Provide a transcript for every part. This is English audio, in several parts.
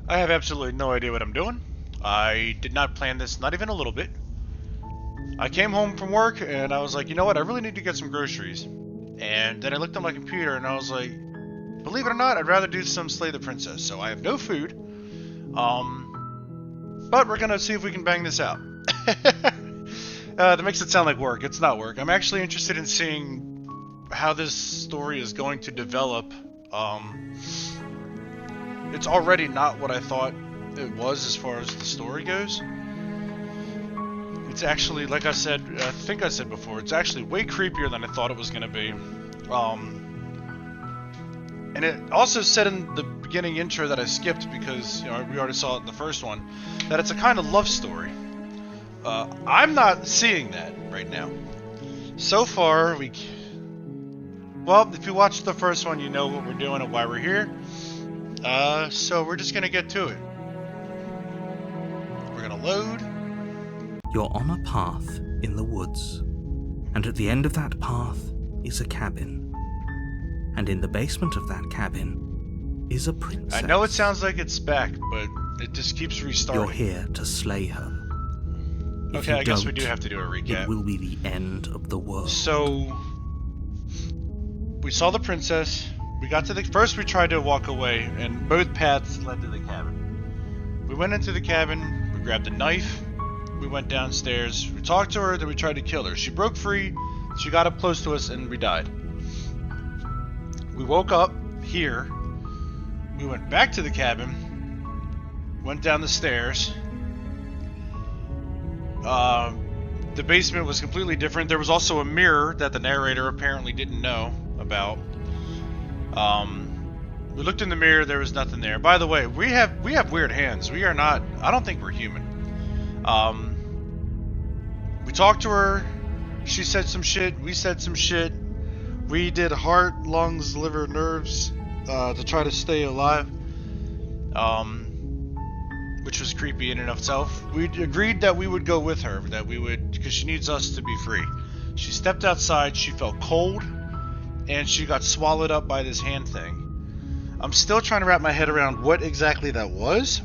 I have absolutely no idea what I'm doing. I did not plan this, not even a little bit. I came home from work and I was like, you know what, I really need to get some groceries. And then I looked on my computer and I was like, believe it or not, I'd rather do some Slay the Princess. So I have no food. But we're gonna see if we can bang this out. That makes it sound like work. It's not work. I'm actually interested in seeing how this story is going to develop. It's already not what I thought it was as far as the story goes. It's actually, like I said, I think I said before, it's actually way creepier than I thought it was going to be. And it also said in the beginning intro that I skipped because we already saw it in the first one, that it's a kind of love story. I'm not seeing that right now. So far, well, if you watched the first one, you know what we're doing and why we're here. So we're just gonna get to it. We're gonna load. You're on a path in the woods, and at the end of that path is a cabin. And in the basement of that cabin is a princess. I know it sounds like it's back, but it just keeps restarting. You're here to slay her. Okay, I guess we do have to do a recap. It will be the end of the world. So, we saw the princess. We got to the... First we tried to walk away, and both paths led to the cabin. We went into the cabin, we grabbed a knife, we went downstairs, we talked to her, then we tried to kill her. She broke free, she got up close to us, and we died. We woke up here, we went back to the cabin, went down the stairs. The basement was completely different. There was also a mirror that the narrator apparently didn't know about. We looked in the mirror, there was nothing there. By the way, we have weird hands. We are not, I don't think we're human. We talked to her, she said some shit, we said some shit. We did heart, lungs, liver, nerves, to try to stay alive. Which was creepy in and of itself. We agreed that we would go with her, that we would, because she needs us to be free. She stepped outside, she felt cold, and she got swallowed up by this hand thing. I'm still trying to wrap my head around what exactly that was.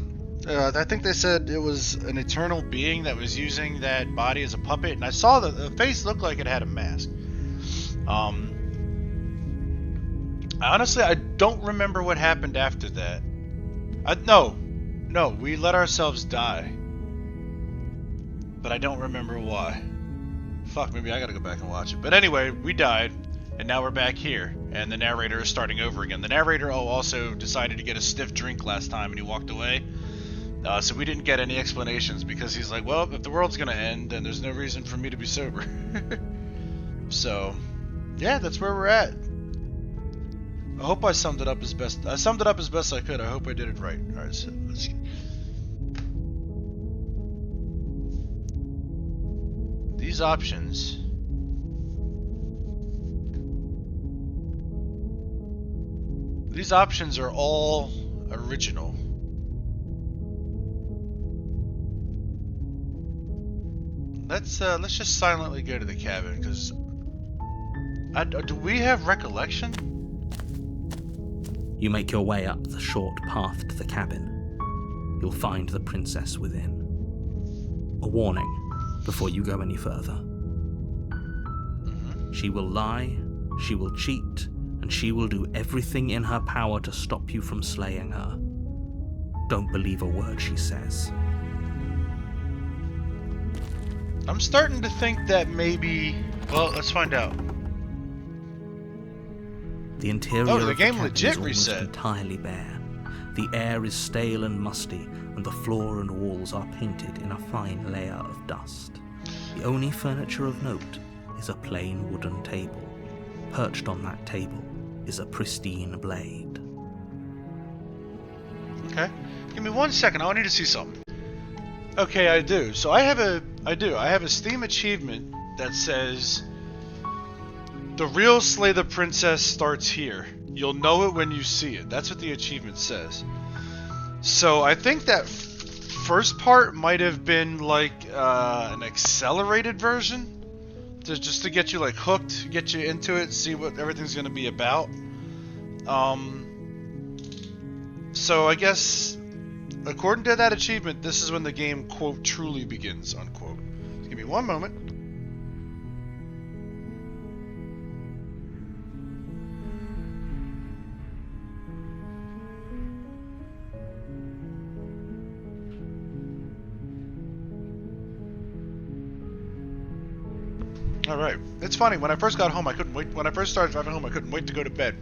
I think they said it was an eternal being that was using that body as a puppet, and I saw the face looked like it had a mask. Honestly, I don't remember what happened after that. No, we let ourselves die. But I don't remember why. Fuck, maybe I gotta go back and watch it. But anyway, we died, and now we're back here, and the narrator is starting over again. The narrator also decided to get a stiff drink last time, and he walked away. So we didn't get any explanations, because he's like, well, if the world's gonna end, then there's no reason for me to be sober. So, yeah, that's where we're at. I hope I summed it up as best I could. I hope I did it right. Alright, so let's get... These options... These options are all original. Let's just silently go to the cabin, because... do we have recollection? You make your way up the short path to the cabin. You'll find the princess within. A warning before you go any further. She will lie, she will cheat, and she will do everything in her power to stop you from slaying her. Don't believe a word she says. I'm starting to think that maybe... Well, let's find out. The interior of the game cabin legit is almost reset. Entirely bare. The air is stale and musty, and the floor and walls are painted in a fine layer of dust. The only furniture of note is a plain wooden table. Perched on that table is a pristine blade. Okay. Give me 1 second, I need to see something. Okay, I do. So I have a Steam achievement that says the real Slay the Princess starts here. You'll know it when you see it. That's what the achievement says. So I think that first part might have been like an accelerated version, just to get you like hooked, get you into it, see what everything's going to be about. So I guess according to that achievement, this is when the game, quote, truly begins, unquote. Just give me one moment. Alright. It's funny, when I first got home, I couldn't wait. When I first started driving home, I couldn't wait to go to bed.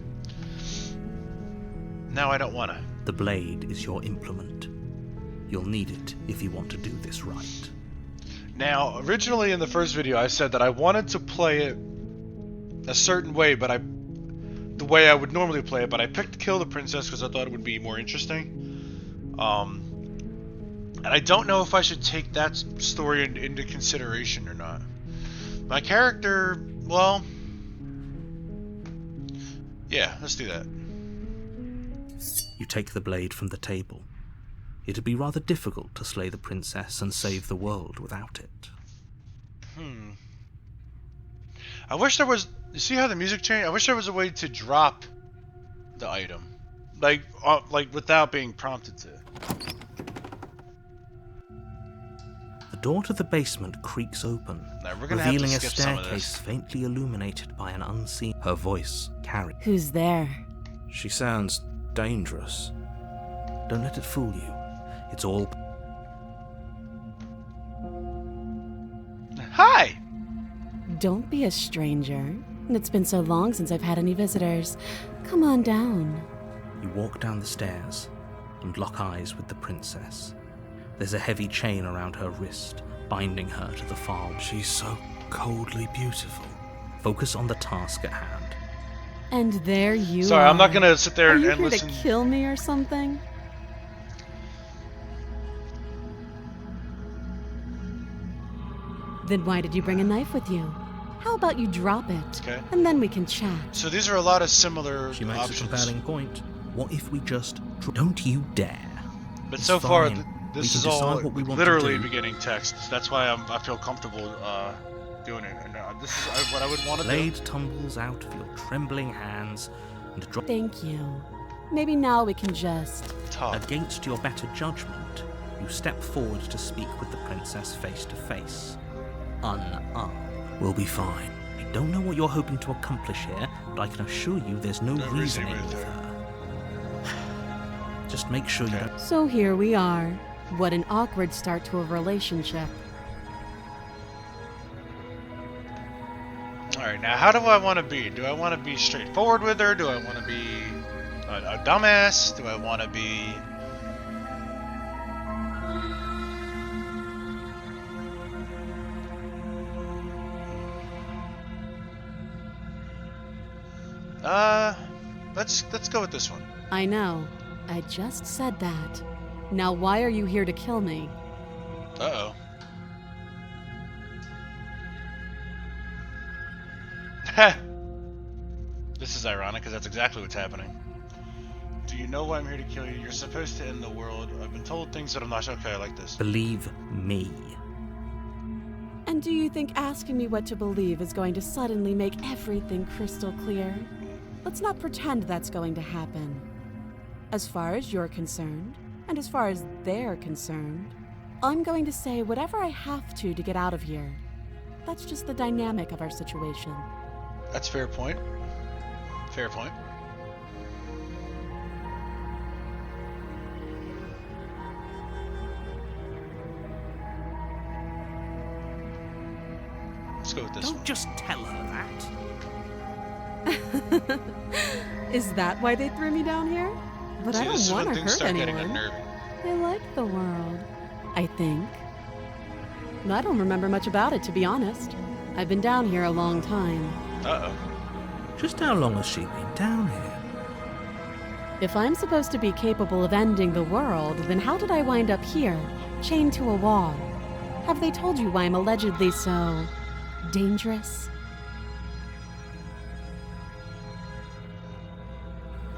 Now I don't wanna. The blade is your implement. You'll need it if you want to do this right. Now, originally in the first video, I said that I wanted to play it a certain way, but the way I would normally play it, but I picked Kill the Princess because I thought it would be more interesting. And I don't know if I should take that story into consideration or not. My character, well, yeah, let's do that. You take the blade from the table. It'd be rather difficult to slay the princess and save the world without it. I wish there was... You see how the music changed? I wish there was a way to drop the item. Like without being prompted to. The door to the basement creaks open, Now, we're gonna revealing a have to skip some of staircase this. faintly illuminated by an unseen... Her voice carries. Who's there? She sounds dangerous. Don't let it fool you. It's all... Hi! Don't be a stranger. It's been so long since I've had any visitors. Come on down. You walk down the stairs and lock eyes with the princess. There's a heavy chain around her wrist, binding her to the far wall. She's so coldly beautiful. Focus on the task at hand. And there you Sorry, are. I'm not gonna sit there Are and you here listen. to kill me or something? Then why did you bring a knife with you? How about you drop it, Okay. and then we can chat. So these are a lot of similar She makes options. a compelling point. What if we just... Don't you dare. But It's so far, fine. We this can is all decide what we want to literally do. beginning text. That's why I feel comfortable doing it. And this is what I would want to do. Blade tumbles out of your trembling hands and drops... Thank you. Maybe now we can just... Tough. Against your better judgment, you step forward to speak with the princess face to face. Unarmed. We'll be fine. I don't know what you're hoping to accomplish here, but I can assure you there's no No reason reasoning with with her. her. Just make sure you Okay. don't... So here we are. What an awkward start to a relationship. Alright, now how do I want to be? Do I want to be straightforward with her? Do I want to be a dumbass? Do I want to be... Let's go with this one. I know. I just said that. Now why are you here to kill me? Uh-oh. Heh. This is ironic because that's exactly what's happening. Do you know why I'm here to kill you? You're supposed to end the world. I've been told things that I'm not... Okay, I like this. Believe me. And do you think asking me what to believe is going to suddenly make everything crystal clear? Let's not pretend that's going to happen. As far as you're concerned, and as far as they're concerned, I'm going to say whatever I have to get out of here. That's just the dynamic of our situation. That's fair point. Fair point. Let's go with this Don't one. just tell her that. Is that why they threw me down here? But See, I this is don't when want to things hurt start getting anyone. unnerving. I like the world, I think. I don't remember much about it, to be honest. I've been down here a long time. Uh-oh. Just how long has she been down here? If I'm supposed to be capable of ending the world, then how did I wind up here, chained to a wall? Have they told you why I'm allegedly so... dangerous?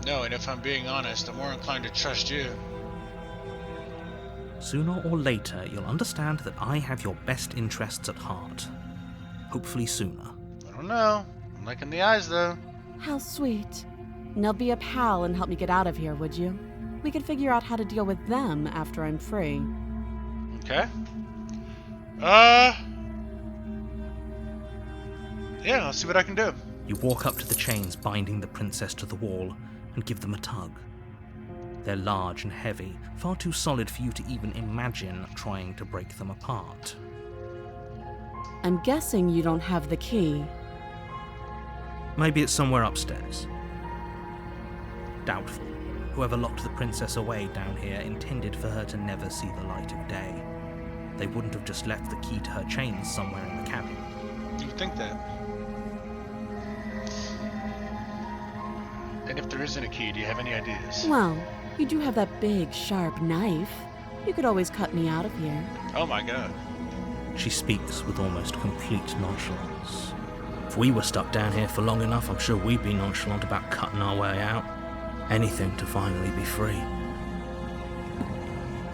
No, and if I'm being honest, I'm more inclined to trust you. Sooner or later, you'll understand that I have your best interests at heart. Hopefully sooner. I don't know. I'm liking the eyes, though. How sweet. Now be a pal and help me get out of here, would you? We could figure out how to deal with them after I'm free. Okay. Yeah, I'll see what I can do. You walk up to the chains binding the princess to the wall and give them a tug. They're large and heavy, far too solid for you to even imagine trying to break them apart. I'm guessing you don't have the key. Maybe it's somewhere upstairs. Doubtful. Whoever locked the princess away down here intended for her to never see the light of day. They wouldn't have just left the key to her chains somewhere in the cabin. You'd think that. And if there isn't a key, do you have any ideas? Well, you do have that big, sharp knife. You could always cut me out of here. Oh my god. She speaks with almost complete nonchalance. If we were stuck down here for long enough, I'm sure we'd be nonchalant about cutting our way out. Anything to finally be free.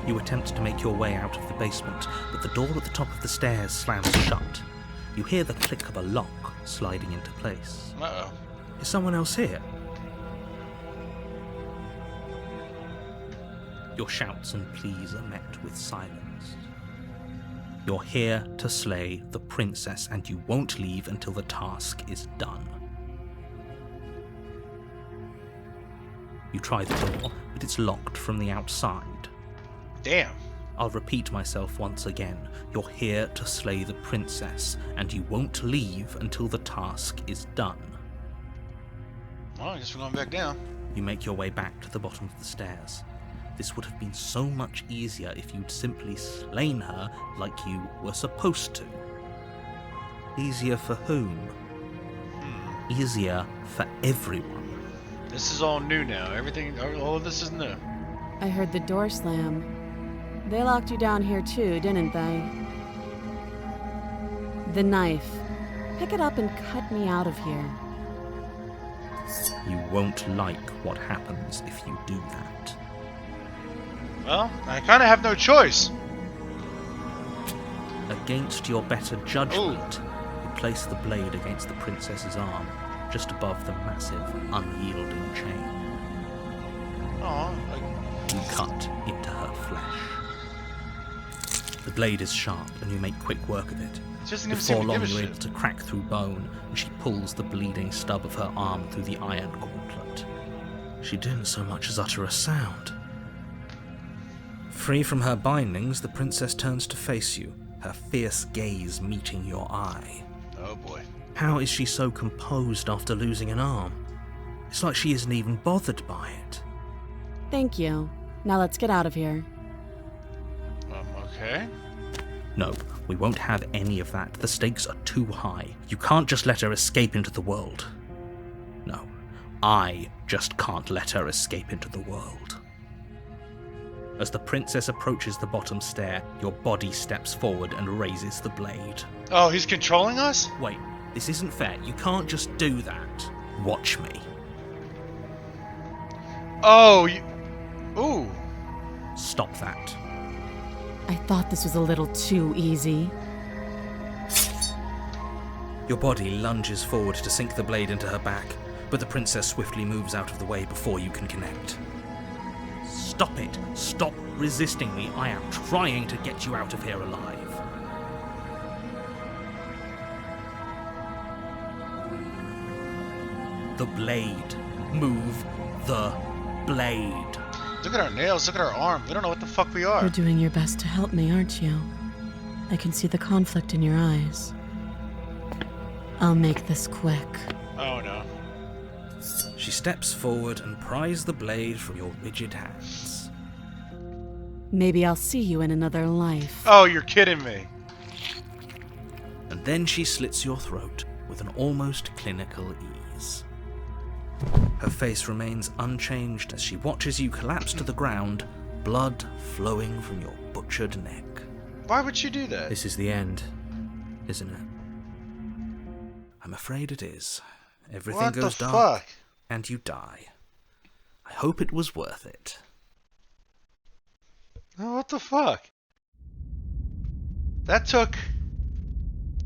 You attempt to make your way out of the basement, but the door at the top of the stairs slams shut. You hear the click of a lock sliding into place. Uh-oh. Is someone else here? Your shouts and pleas are met with silence. You're here to slay the princess, and you won't leave until the task is done. You try the door, but it's locked from the outside. Damn. I'll repeat myself once again. You're here to slay the princess, and you won't leave until the task is done. Well, I guess we're going back down. You make your way back to the bottom of the stairs. This would have been so much easier if you'd simply slain her like you were supposed to. Easier for whom? Easier for everyone. This is all new now. All of this is new. I heard the door slam. They locked you down here too, didn't they? The knife. Pick it up and cut me out of here. You won't like what happens if you do that. Well, I kind of have no choice. Against your better judgment, you place the blade against the princess's arm, just above the massive, unyielding chain. Oh, You cut into her flesh. The blade is sharp, and you make quick work of it. she doesn't even seem Before to long, give a you're shit. able to crack through bone, and she pulls the bleeding stub of her arm through the iron gauntlet. She didn't so much as utter a sound. Free from her bindings, the princess turns to face you, her fierce gaze meeting your eye. Oh boy. How is she so composed after losing an arm? It's like she isn't even bothered by it. Thank you. Now let's get out of here. Okay. No, we won't have any of that. The stakes are too high. You can't just let her escape into the world. No, I just can't let her escape into the world. As the princess approaches the bottom stair, your body steps forward and raises the blade. Oh, he's controlling us? Wait, this isn't fair. You can't just do that. Watch me. Oh, you... Ooh. Stop that. I thought this was a little too easy. Your body lunges forward to sink the blade into her back, but the princess swiftly moves out of the way before you can connect. Stop it! Stop resisting me! I am trying to get you out of here alive. The blade. Move the blade. Look at our nails, look at our arm. We don't know what the fuck we are. You're doing your best to help me, aren't you? I can see the conflict in your eyes. I'll make this quick. Oh no. She steps forward and pries the blade from your rigid hands. Maybe I'll see you in another life. Oh, you're kidding me. And then she slits your throat with an almost clinical ease. Her face remains unchanged as she watches you collapse to the ground, blood flowing from your butchered neck. Why would she do that? This is the end, isn't it? I'm afraid it is. Everything What goes the dark, fuck? and you die. I hope it was worth it. Oh, what the fuck? That took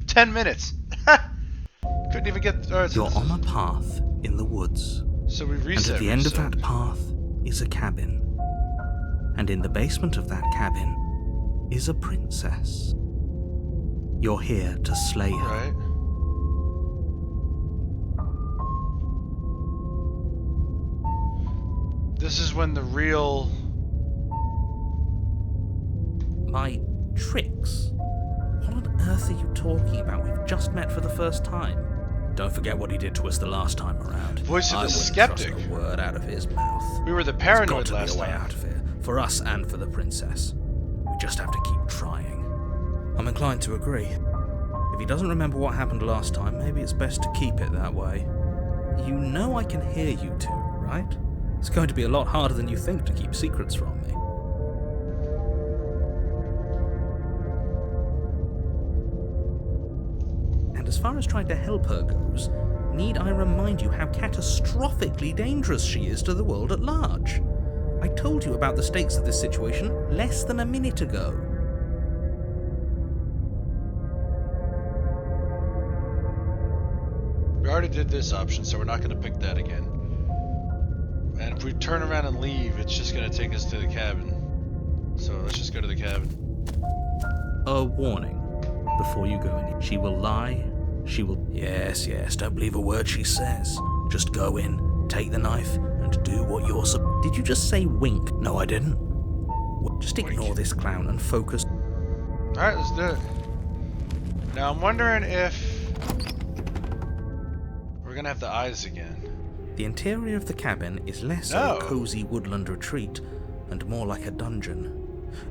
10 minutes. Couldn't even get... You're on a path in the woods, So we reset. and at the end of that path is a cabin. And in the basement of that cabin is a princess. You're here to slay her. Right. This is when the real... My tricks? What on earth are you talking about? We've just met for the first time. Don't forget what he did to us the last time around. Voice of I the wouldn't skeptic. trust a word out of his mouth. We were the There's paranoid got to last be a way time. out of here, for us and for the princess. We just have to keep trying. I'm inclined to agree. If he doesn't remember what happened last time, maybe it's best to keep it that way. You know I can hear you two, right? It's going to be a lot harder than you think to keep secrets from me. And as far as trying to help her goes, need I remind you how catastrophically dangerous she is to the world at large? I told you about the stakes of this situation less than a minute ago. We already did this option, so we're not going to pick that again. And if we turn around and leave, it's just going to take us to the cabin. So let's just go to the cabin. A warning before you go in. She will lie. She will... Yes, don't believe a word she says. Just go in, take the knife, and do what you're Did you just say wink? No, I didn't. Just ignore Wink. this clown and focus. Alright, let's do it. Now I'm wondering if... we're going to have the eyes again. The interior of the cabin is less No. of a cozy woodland retreat and more like a dungeon.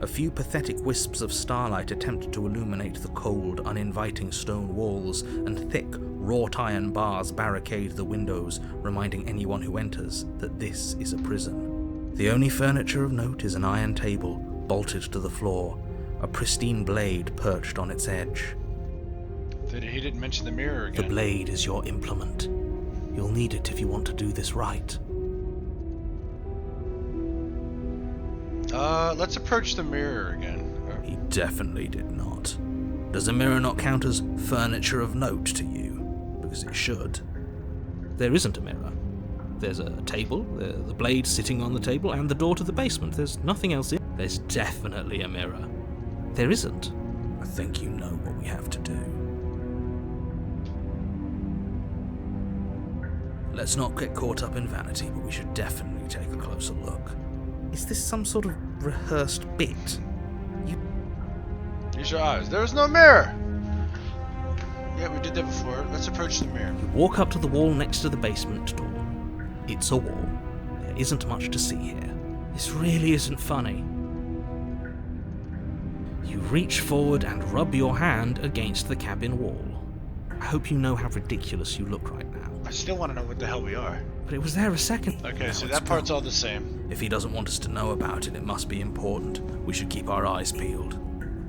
A few pathetic wisps of starlight attempt to illuminate the cold, uninviting stone walls, and thick, wrought iron bars barricade the windows, reminding anyone who enters that this is a prison. The only furniture of note is an iron table, bolted to the floor, a pristine blade perched on its edge. He didn't mention the mirror The again. blade is your implement. You'll need it if you want to do this right. Let's approach the mirror again. He definitely did not. Does the mirror not count as furniture of note to you? Because it should. There isn't a mirror. There's a table, the blade sitting on the table, and the door to the basement. There's nothing else in. There's definitely a mirror. There isn't. I think you know what we have to do. Let's not get caught up in vanity, but we should definitely take a closer look. Is this some sort of rehearsed bit? Use your eyes. There's no mirror! Yeah, we did that before. Let's approach the mirror. You walk up to the wall next to the basement door. It's a wall. There isn't much to see here. This really isn't funny. You reach forward and rub your hand against the cabin wall. I hope you know how ridiculous you look right now. I still want to know what the hell we are. But it was there a second. Okay, Now so it's that part's gone. all the same. If he doesn't want us to know about it, it must be important. We should keep our eyes peeled.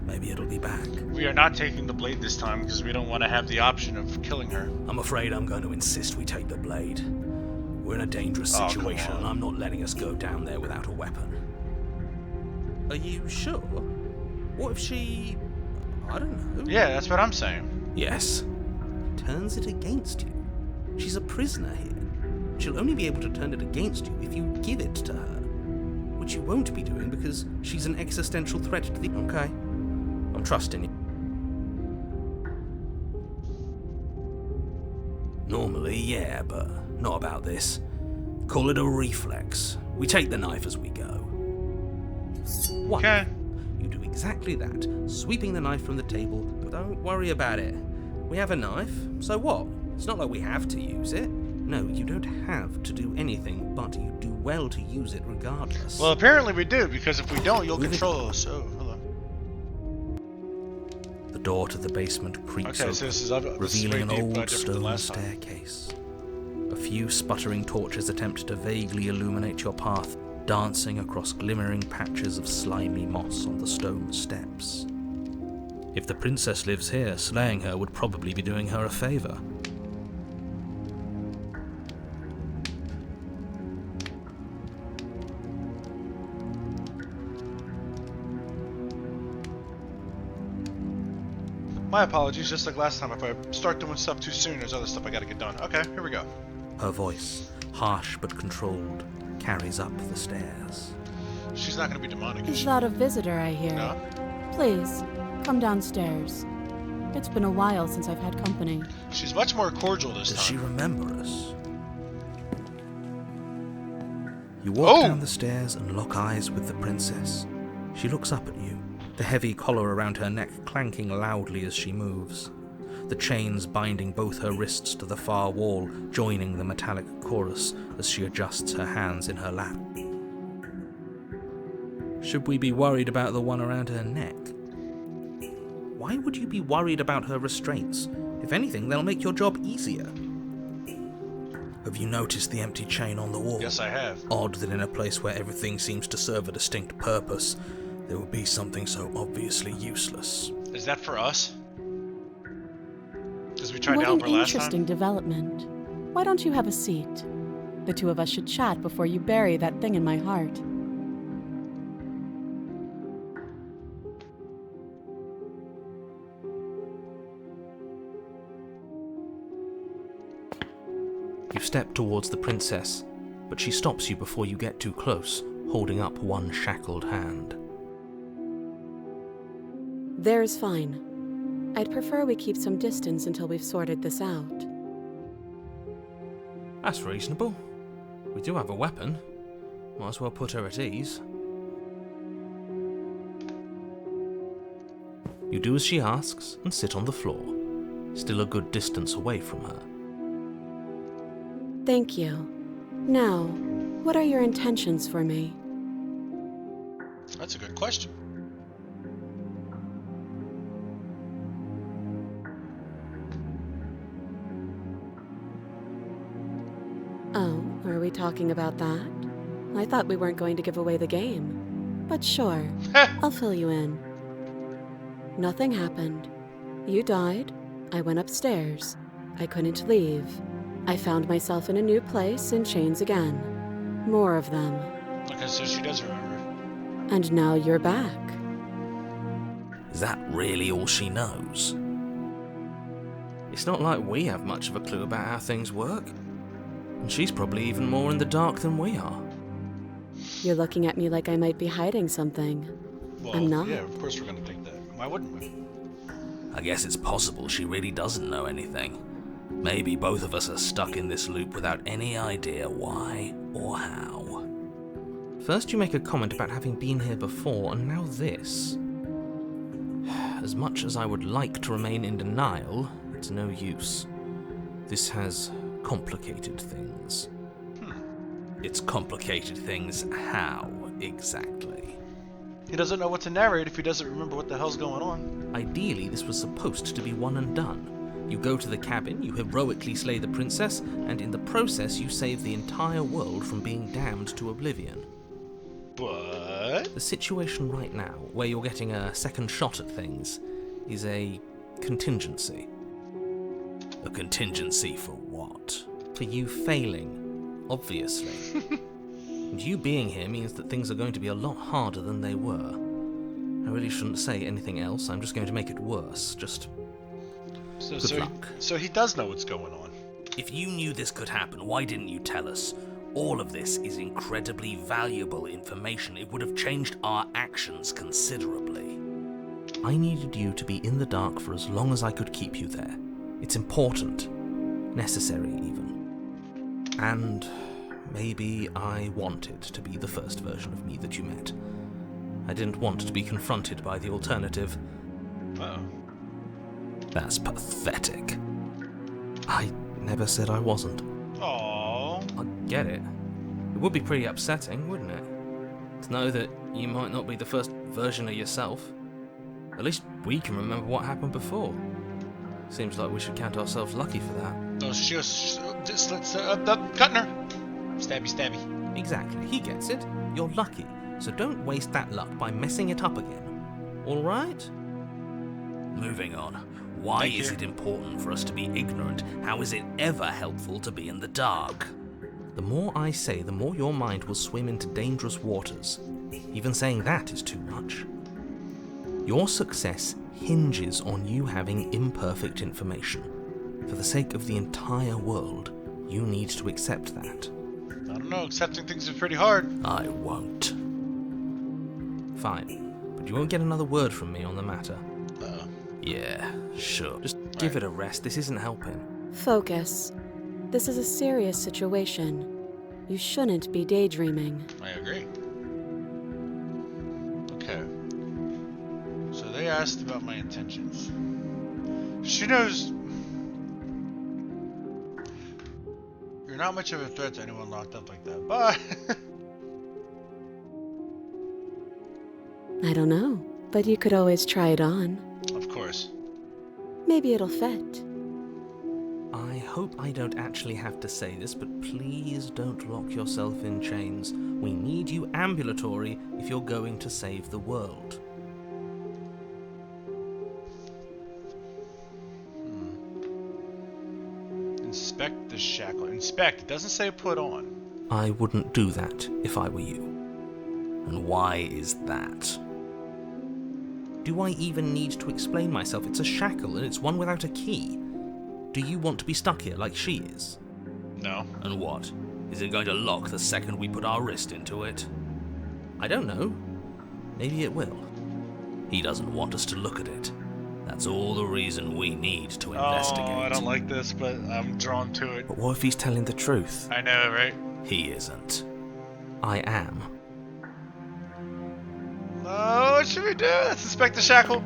Maybe it'll be back. We are not taking the blade this time because we don't want to have the option of killing her. I'm afraid I'm going to insist we take the blade. We're in a dangerous Oh, come situation, on. and I'm not letting us go down there without a weapon. Are you sure? What if she... I don't know. Yeah, that's what I'm saying. Yes. Turns it against you. She's a prisoner here. She'll only be able to turn it against you if you give it to her. Which you won't be doing because she's an existential threat to the... Okay. I'm trusting you. Normally, yeah, but not about this. Call it a reflex. We take the knife as we go. One. Okay. You do exactly that, sweeping the knife from the table, but don't worry about it. We have a knife, so what? It's not like we have to use it. No, you don't have to do anything, but you do well to use it regardless. Well, apparently we do, because if we don't, you'll Move it. control us. Oh, hello. The door to the basement creaks Okay, open, so this is way revealing an deep, old different than stone last time. staircase. A few sputtering torches attempt to vaguely illuminate your path, dancing across glimmering patches of slimy moss on the stone steps. If the princess lives here, slaying her would probably be doing her a favor. My apologies, just like last time. If I start doing stuff too soon, there's other stuff I gotta get done. Okay, here we go. Her voice, harsh but controlled, carries up the stairs. She's not gonna be demonic, is Is she? that a visitor I hear? No? Please, come downstairs. It's been a while since I've had company. She's much more cordial this Does she time. remember us? You walk Oh! down the stairs and lock eyes with the princess. She looks up at you, the heavy collar around her neck clanking loudly as she moves, the chains binding both her wrists to the far wall, joining the metallic chorus as she adjusts her hands in her lap. Should we be worried about the one around her neck? Why would you be worried about her restraints? If anything, they'll make your job easier. Have you noticed the empty chain on the wall? Yes, I have. Odd that in a place where everything seems to serve a distinct purpose, there would be something so obviously useless. Is that for us? Because we tried to What help an her last interesting time? development. Why don't you have a seat? The two of us should chat before you bury that thing in my heart. You step towards the princess, but she stops you before you get too close, holding up one shackled hand. There's fine. I'd prefer we keep some distance until we've sorted this out. That's reasonable. We do have a weapon. Might as well put her at ease. You do as she asks and sit on the floor, still a good distance away from her. Thank you. Now, what are your intentions for me? That's a good question. Oh, are we talking about that? I thought we weren't going to give away the game. But sure, I'll fill you in. Nothing happened. You died. I went upstairs. I couldn't leave. I found myself in a new place in chains again. More of them. Okay, so she does remember. And now you're back. Is that really all she knows? It's not like we have much of a clue about how things work. And she's probably even more in the dark than we are. You're looking at me like I might be hiding something. Well, I'm not. yeah, of course we're gonna think that. Why wouldn't we? I guess it's possible she really doesn't know anything. Maybe both of us are stuck in this loop without any idea why or how. First you make a comment about having been here before, and now this. As much as I would like to remain in denial, it's no use. This has complicated things. It's complicated things how, exactly? He doesn't know what to narrate if he doesn't remember what the hell's going on. Ideally, this was supposed to be one and done. You go to the cabin, you heroically slay the princess, and in the process you save the entire world from being damned to oblivion. But The situation right now, where you're getting a second shot at things, is a contingency. A contingency for what? For you failing, obviously. And you being here means that things are going to be a lot harder than they were. I really shouldn't say anything else, I'm just going to make it worse. Just Good luck. So he does know what's going on. if you knew this could happen, why didn't you tell us? All of this is incredibly valuable information. It would have changed our actions considerably. I needed you to be in the dark for as long as I could keep you there. It's important. Necessary, even. And maybe I wanted to be the first version of me that you met. I didn't want to be confronted by the alternative. Uh-oh. That's pathetic. I never said I wasn't. Aww. I get it. It would be pretty upsetting, wouldn't it? To know that you might not be the first version of yourself. At least we can remember what happened before. Seems like we should count ourselves lucky for that. No, just let's cutting her. Stabby, stabby. Exactly, he gets it. You're lucky, so don't waste that luck by messing it up again. Alright? Moving on. Why Thank is you. it important for us to be ignorant? How is it ever helpful to be in the dark? The more I say, the more your mind will swim into dangerous waters. Even saying that is too much. Your success hinges on you having imperfect information. For the sake of the entire world, you need to accept that. I don't know, accepting things is pretty hard. I won't. Fine. But you won't get another word from me on the matter. Uh-oh. Yeah, sure. Just give it a rest. This isn't helping. Focus. This is a serious situation. You shouldn't be daydreaming. I agree. Okay. So they asked about my intentions. She knows you're not much of a threat to anyone locked up like that. Bye. I don't know, but you could always try it on. Of course. Maybe it'll fit. I hope I don't actually have to say this, but please don't lock yourself in chains. We need you ambulatory if you're going to save the world. Inspect the shackle. Inspect. It doesn't say put on. I wouldn't do that if I were you. And why is that? Do I even need to explain myself? It's a shackle and it's one without a key. Do you want to be stuck here like she is? No. And what? Is it going to lock the second we put our wrist into it? I don't know. Maybe it will. He doesn't want us to look at it. That's all the reason we need to investigate. Oh, I don't like this, but I'm drawn to it. But what if he's telling the truth? I know, right? He isn't. I am. Oh, what should we do? Let's inspect the shackle.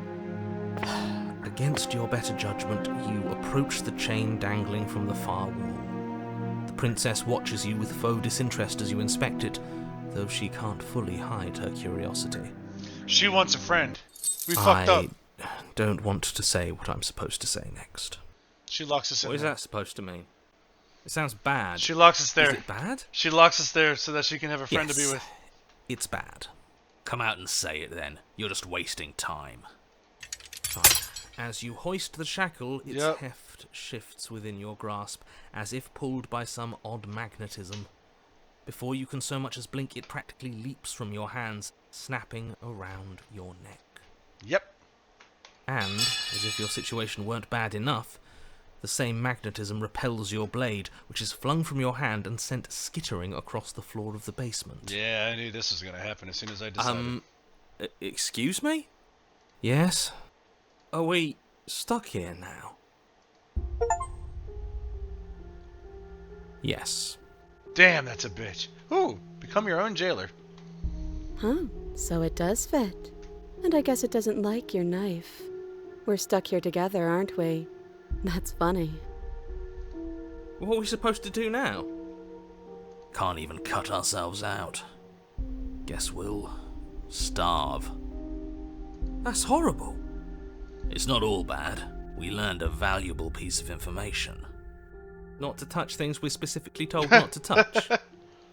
Against your better judgment, you approach the chain dangling from the far wall. The princess watches you with faux disinterest as you inspect it, though she can't fully hide her curiosity. She wants a friend. We fucked up. I don't want to say what I'm supposed to say next. She locks us in What is there. that supposed to mean? It sounds bad. She locks us there. Is it bad? She locks us there so that she can have a friend to be Yes. with. It's bad. Come out and say it then. You're just wasting time. Fine. As you hoist the shackle, its Yep. heft shifts within your grasp, as if pulled by some odd magnetism. Before you can so much as blink, it practically leaps from your hands, snapping around your neck. Yep. And, as if your situation weren't bad enough, the same magnetism repels your blade, which is flung from your hand and sent skittering across the floor of the basement. Yeah, I knew this was going to happen as soon as I decided. Excuse me? Yes? Are we stuck here now? Yes. Damn, that's a bitch. Ooh, become your own jailer. Huh, so it does fit. And I guess it doesn't like your knife. We're stuck here together, aren't we? That's funny. What are we supposed to do now? Can't even cut ourselves out. Guess we'll starve. That's horrible. It's not all bad. We learned a valuable piece of information. Not to touch things we're specifically told not to touch.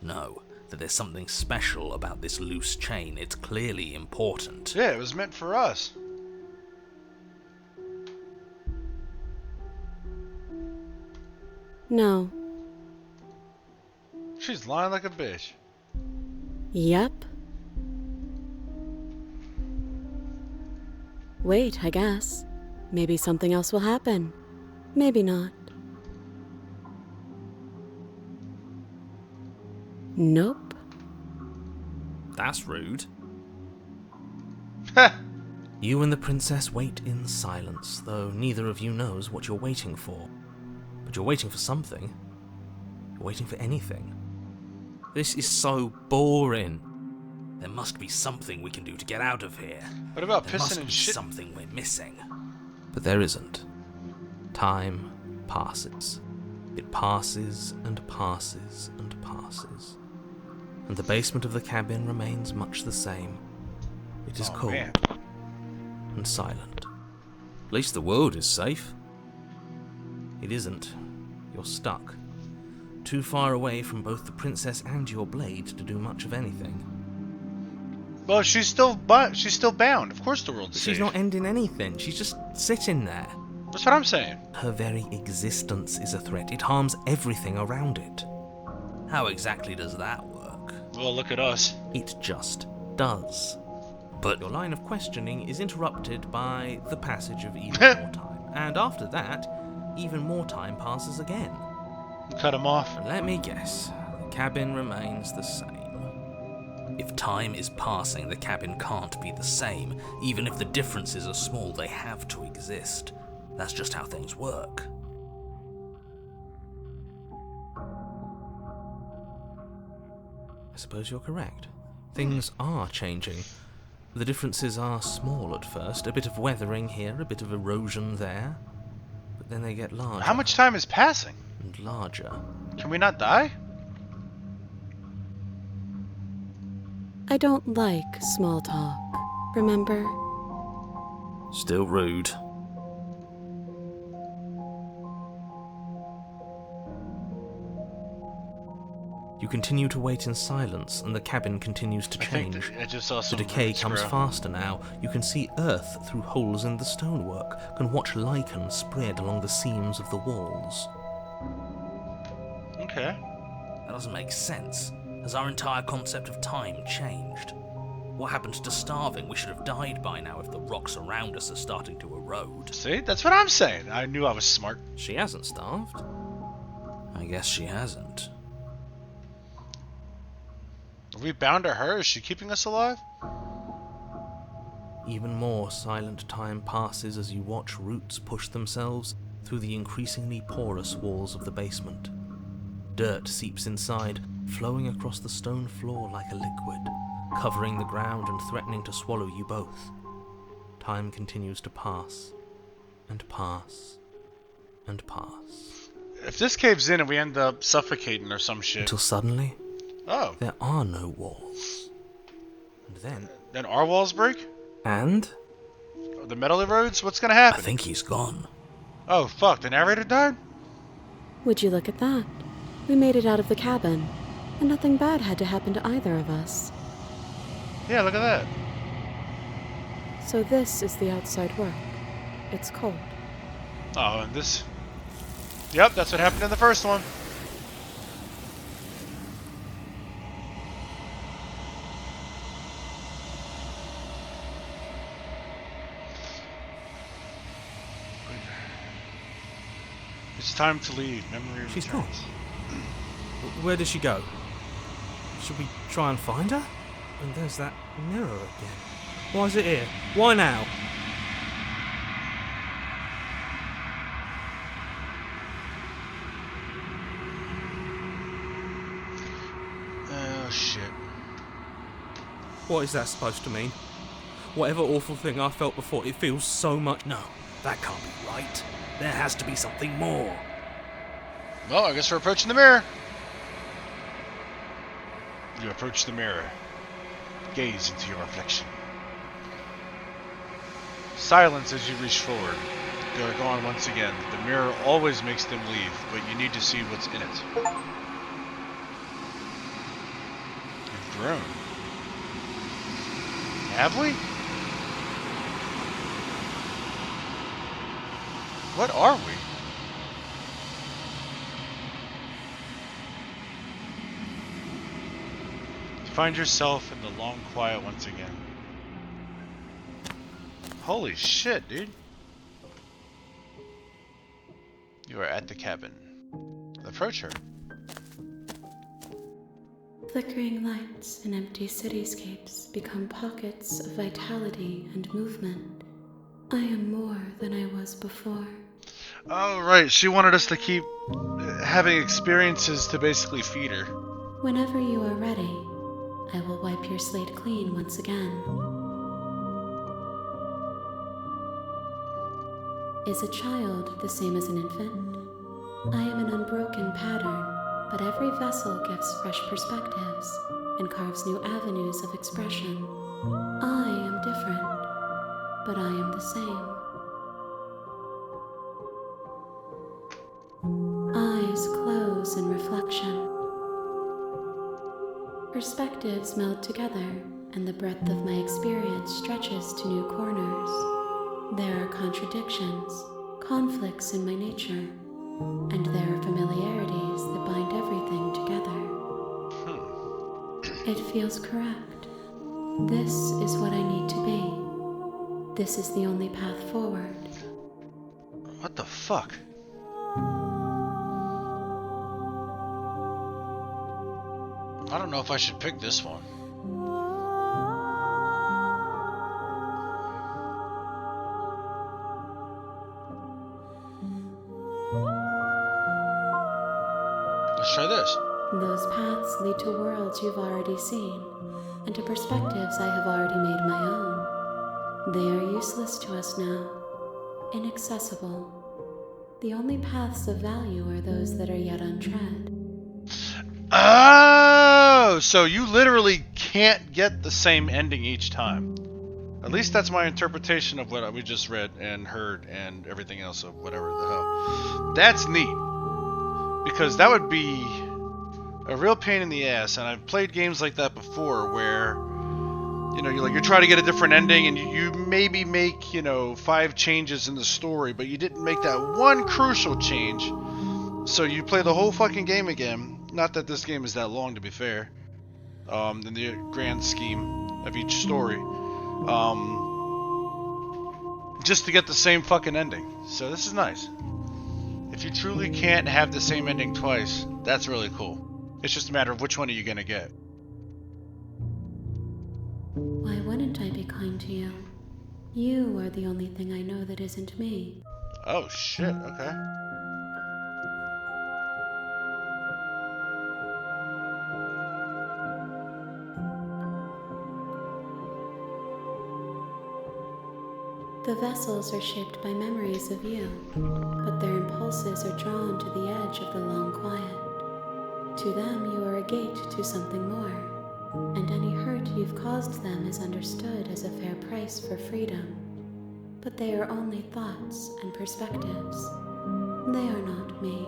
No, that there's something special about this loose chain. It's clearly important. Yeah, it was meant for us. No. She's lying like a bitch. Yep. Wait, I guess. Maybe something else will happen. Maybe not. Nope. That's rude. Ha! You and the princess wait in silence, though neither of you knows what you're waiting for. But you're waiting for something. You're waiting for anything. This is so boring. There must be something we can do to get out of here. What about There must pissing and be shit? something we're missing. But there isn't. Time passes. It passes and passes and passes. And the basement of the cabin remains much the same. It is Oh, cold man. and silent. At least the world is safe. It isn't. You're stuck. Too far away from both the princess and your blade to do much of anything. Well, she's still bound. Of course the world's She's safe. not ending anything. She's just sitting there. That's what I'm saying. Her very existence is a threat. It harms everything around it. How exactly does that work? Well, look at us. It just does. But your line of questioning is interrupted by the passage of even more time. And after that, even more time passes again. Cut him off. And let me guess, the cabin remains the same. If time is passing, the cabin can't be the same. Even if the differences are small, they have to exist. That's just how things work. I suppose you're correct. Things are changing. The differences are small at first. A bit of weathering here, a bit of erosion there. But then they get larger. How much time is passing? And larger. Can we not die? I don't like small talk, remember? Still rude. You continue to wait in silence, and the cabin continues to change. I just saw The some decay roots comes grow. faster now. You can see earth through holes in the stonework, can watch lichen spread along the seams of the walls. Okay. That doesn't make sense. Has our entire concept of time changed? What happened to starving? We should have died by now if the rocks around us are starting to erode. See, that's what I'm saying. I knew I was smart. She hasn't starved. I guess she hasn't. Are we bound to her? Is she keeping us alive? Even more silent time passes as you watch roots push themselves through the increasingly porous walls of the basement. Dirt seeps inside, flowing across the stone floor like a liquid, covering the ground and threatening to swallow you both. Time continues to pass, and pass, and pass. If this caves in and we end up suffocating or some shit. Until suddenly, Oh, there are no walls. And then our walls break? then... The metal erodes? What's gonna I happen? think he's gone. Oh, fuck, the narrator died? Would you look at that? We made it out of the cabin, and nothing bad had to happen to either of us. Yeah, look at that. So this is the outside work. It's cold. Oh, and this... Yep, that's what happened in the first one. It's time to leave. Memory She's returns. gone. Where did she go? Should we try and find her? And there's that mirror again. Why is it here? Why now? Oh, shit. What is that supposed to mean? Whatever awful thing I felt before, it feels so much... No, that can't be right. There has to be something more. Well, I guess we're approaching the mirror. You approach the mirror. Gaze into your reflection. Silence as you reach forward. You're gone once again. The mirror always makes them leave, but you need to see what's in it. You've grown. Have we? What are we? Find yourself in the long quiet once again. Holy shit, dude. You are at the cabin. Approach her. Flickering lights and empty cityscapes become pockets of vitality and movement. I am more than I was before. Oh, right. She wanted us to keep having experiences to basically feed her. Whenever you are ready, I will wipe your slate clean once again. Is a child the same as an infant? I am an unbroken pattern, but every vessel gives fresh perspectives and carves new avenues of expression. I am different, but I am the same. Eyes close in reflection. Perspectives meld together, and the breadth of my experience stretches to new corners. There are contradictions, conflicts in my nature, and there are familiarities that bind everything together. It feels correct. This is what I need to be. This is the only path forward. What the fuck? I don't know if I should pick this one. let's try this. Those paths lead to worlds you've already seen, and to perspectives I have already made my own. They are useless to us now, inaccessible. The only paths of value are those that are yet untread. Oh, so you literally can't get the same ending each time. At least that's my interpretation of what we just read and heard and everything else of whatever the hell. That's neat. Because that would be a real pain in the ass, and I've played games like that before where, you know, you're trying to get a different ending and you maybe make, 5 changes in the story, but you didn't make that one crucial change. So you play the whole fucking game again. Not that this game is that long, to be fair, in the grand scheme of each story. Just to get the same fucking ending. So this is nice. If you truly can't have the same ending twice, that's really cool. It's just a matter of which one are you gonna get. Why wouldn't I be kind to you? You are the only thing I know that isn't me. Oh shit, okay. The vessels are shaped by memories of you, but their impulses are drawn to the edge of the long quiet. To them, you are a gate to something more, and any hurt you've caused them is understood as a fair price for freedom. But they are only thoughts and perspectives. They are not me.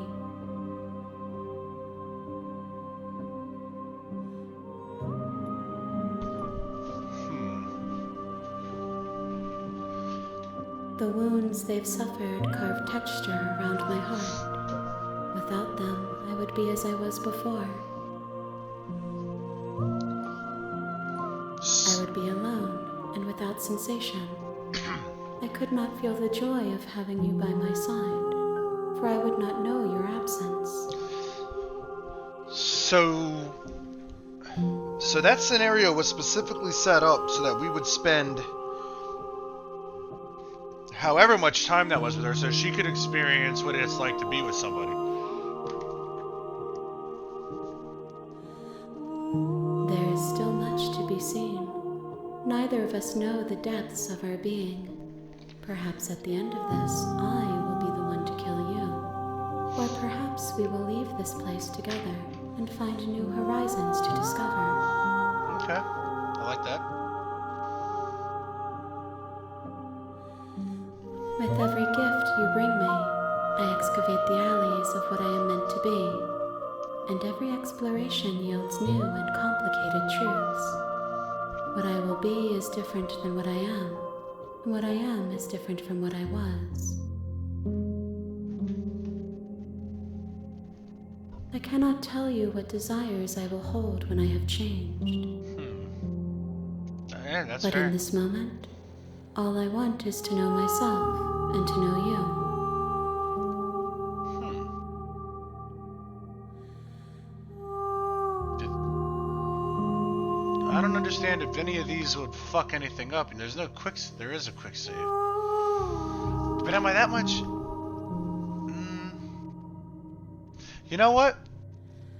The wounds they've suffered carve texture around my heart. Without them, I would be as I was before. I would be alone and without sensation. I could not feel the joy of having you by my side, for I would not know your absence. So that scenario was specifically set up so that we would spend however much time that was with her, so she could experience what it's like to be with somebody. There is still much to be seen. Neither of us know the depths of our being. Perhaps at the end of this, I will be the one to kill you. Or perhaps we will leave this place together and find new horizons to discover. Okay, I like that. With every gift you bring me, I excavate the alleys of what I am meant to be, and every exploration yields new and complicated truths. What I will be is different than what I am, and what I am is different from what I was. I cannot tell you what desires I will hold when I have changed. Yeah, that's But fair. in this moment, all I want is to know myself and to know you. I don't understand if any of these would fuck anything up, and there is a quick save. But am I that much? You know what?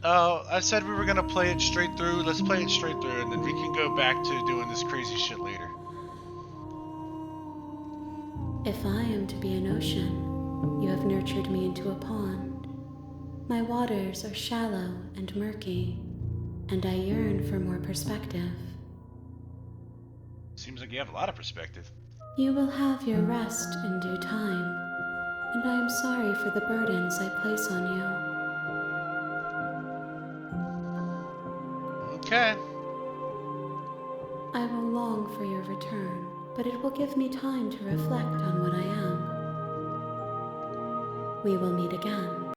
I said we were gonna play it straight through. Let's play it straight through, and then we can go back to doing this crazy shit later. If I am to be an ocean, you have nurtured me into a pond. My waters are shallow and murky, and I yearn for more perspective. Seems like you have a lot of perspective. You will have your rest in due time, and I am sorry for the burdens I place on you. Okay. I will long for your return, but it will give me time to reflect on what I am. We will meet again.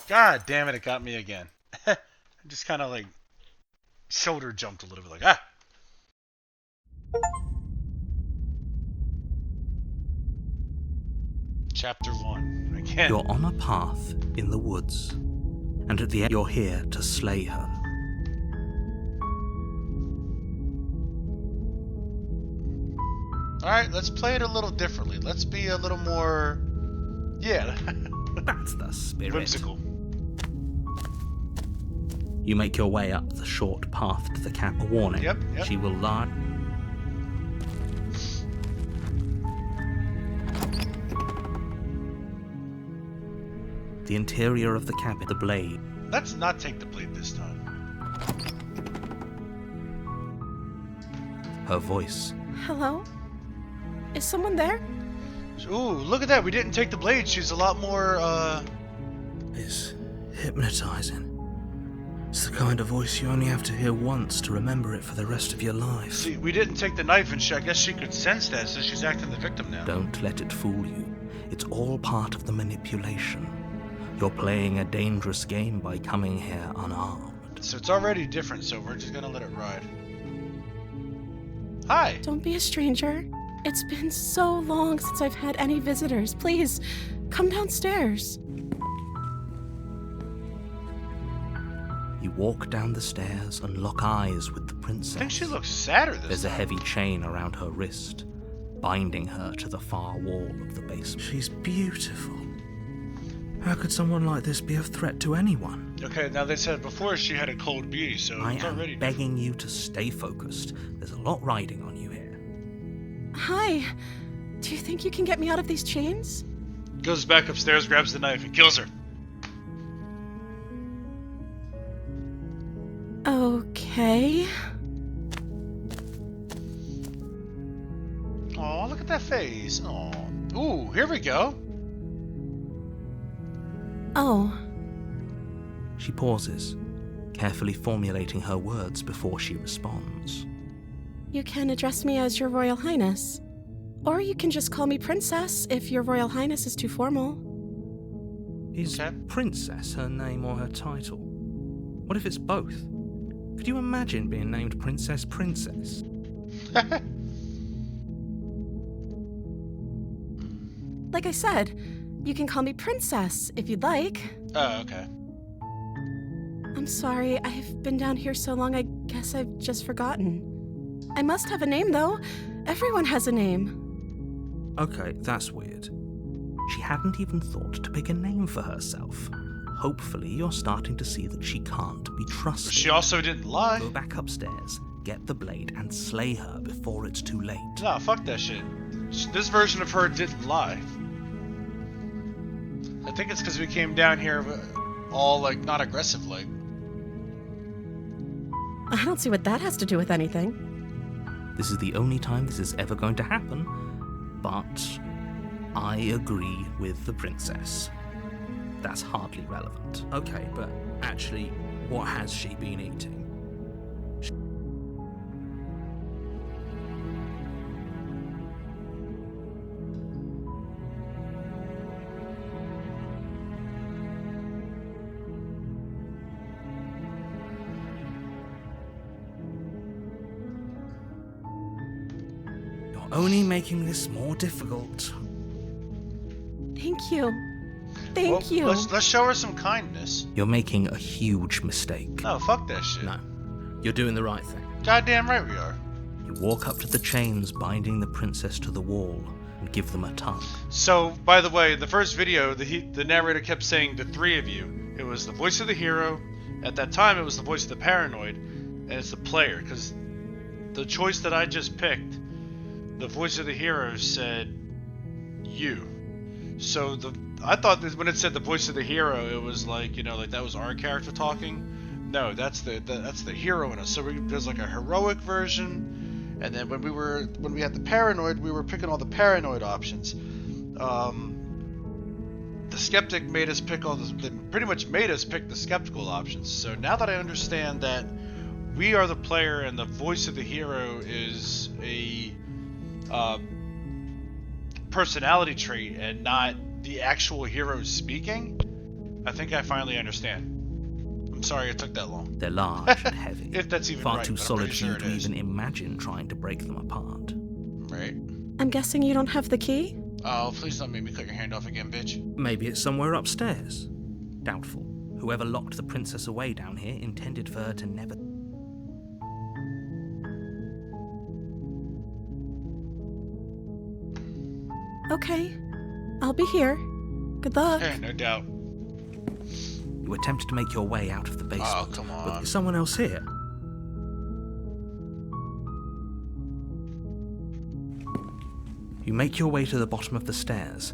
God damn it, it got me again. I just kind of like shoulder jumped a little bit, like, ah! Chapter 1. Again. You're on a path in the woods, and at the end you're here to slay her. Alright, let's play it a little differently. Let's be a little more... Yeah. That's the spirit. Whimsical. You make your way up the short path to the camp. A warning. Yep. She will lie. The interior of the camp, the blade. Let's not take the blade this time. Her voice. Hello? Is someone there? Ooh, look at that. We didn't take the blade. She's a lot more, Is hypnotizing. It's the kind of voice you only have to hear once to remember it for the rest of your life. See, we didn't take the knife, and I guess she could sense that, so she's acting the victim now. Don't let it fool you. It's all part of the manipulation. You're playing a dangerous game by coming here unarmed. So it's already different, so we're just gonna let it ride. Hi! Don't be a stranger. It's been so long since I've had any visitors. Please, come downstairs. You walk down the stairs and lock eyes with the princess. I think she looks sadder this There's a time. heavy chain around her wrist, binding her to the far wall of the basement. She's beautiful. How could someone like this be a threat to anyone? Okay, now they said before she had a cold beauty, so I it's am already begging you to stay focused. There's a lot riding on you here. Hi. Do you think you can get me out of these chains? Goes back upstairs, grabs the knife, and kills her. Okay. Aw, look at that face. Aw. Ooh, here we go. Oh, She pauses, carefully formulating her words before she responds. you can address me as Your Royal Highness. Or you can just call me Princess if Your Royal Highness is too formal. Is Okay. Princess her name or her title? What if it's both? Could you imagine being named Princess Princess? Like I said, you can call me Princess if you'd like. Oh, okay. I'm sorry, I've been down here so long, I guess I've just forgotten. I must have a name, though. Everyone has a name. Okay, that's weird. She hadn't even thought to pick a name for herself. Hopefully, you're starting to see that she can't be trusted. She also didn't lie. Go back upstairs, get the blade, and slay her before it's too late. Nah, fuck that shit. This version of her didn't lie. I think it's because we came down here all, like, not aggressive, like. I don't see what that has to do with anything. This is the only time this is ever going to happen, but I agree with the princess. That's hardly relevant. Okay, but actually, what has she been eating? You're only making this more difficult. Thank you. Thank you. Let's show her some kindness. You're making a huge mistake. No, fuck that shit. No, you're doing the right thing. Goddamn right we are. You walk up to the chains binding the princess to the wall and give them a tug. So, by the way, the first video, the narrator kept saying the three of you. It was the voice of the hero. At that time, it was the voice of the paranoid, and it's the player. Because the choice that I just picked, the voice of the hero said you. So I thought that when it said the voice of the hero, it was like, you know, like that was our character talking. No, that's the hero in us. So there's like a heroic version, and then when we had the paranoid, we were picking all the paranoid options. The skeptic made us pick pretty much made us pick the skeptical options. So now that I understand that we are the player and the voice of the hero is a personality trait and not the actual hero speaking, I think I finally understand. I'm sorry it took that long. They're large and heavy. If that's even far right, too but I'm solid pretty for you sure to it is. even imagine trying to break them apart. Right? I'm guessing you don't have the key? Oh, please don't make me cut your hand off again, bitch. Maybe it's somewhere upstairs. Doubtful. Whoever locked the princess away down here intended for her to never... Okay. I'll be here. Good luck. Hey, no doubt. You You attempt to make your way out of the basement. Oh, come But on. is someone else here? You make your way to the bottom of the stairs.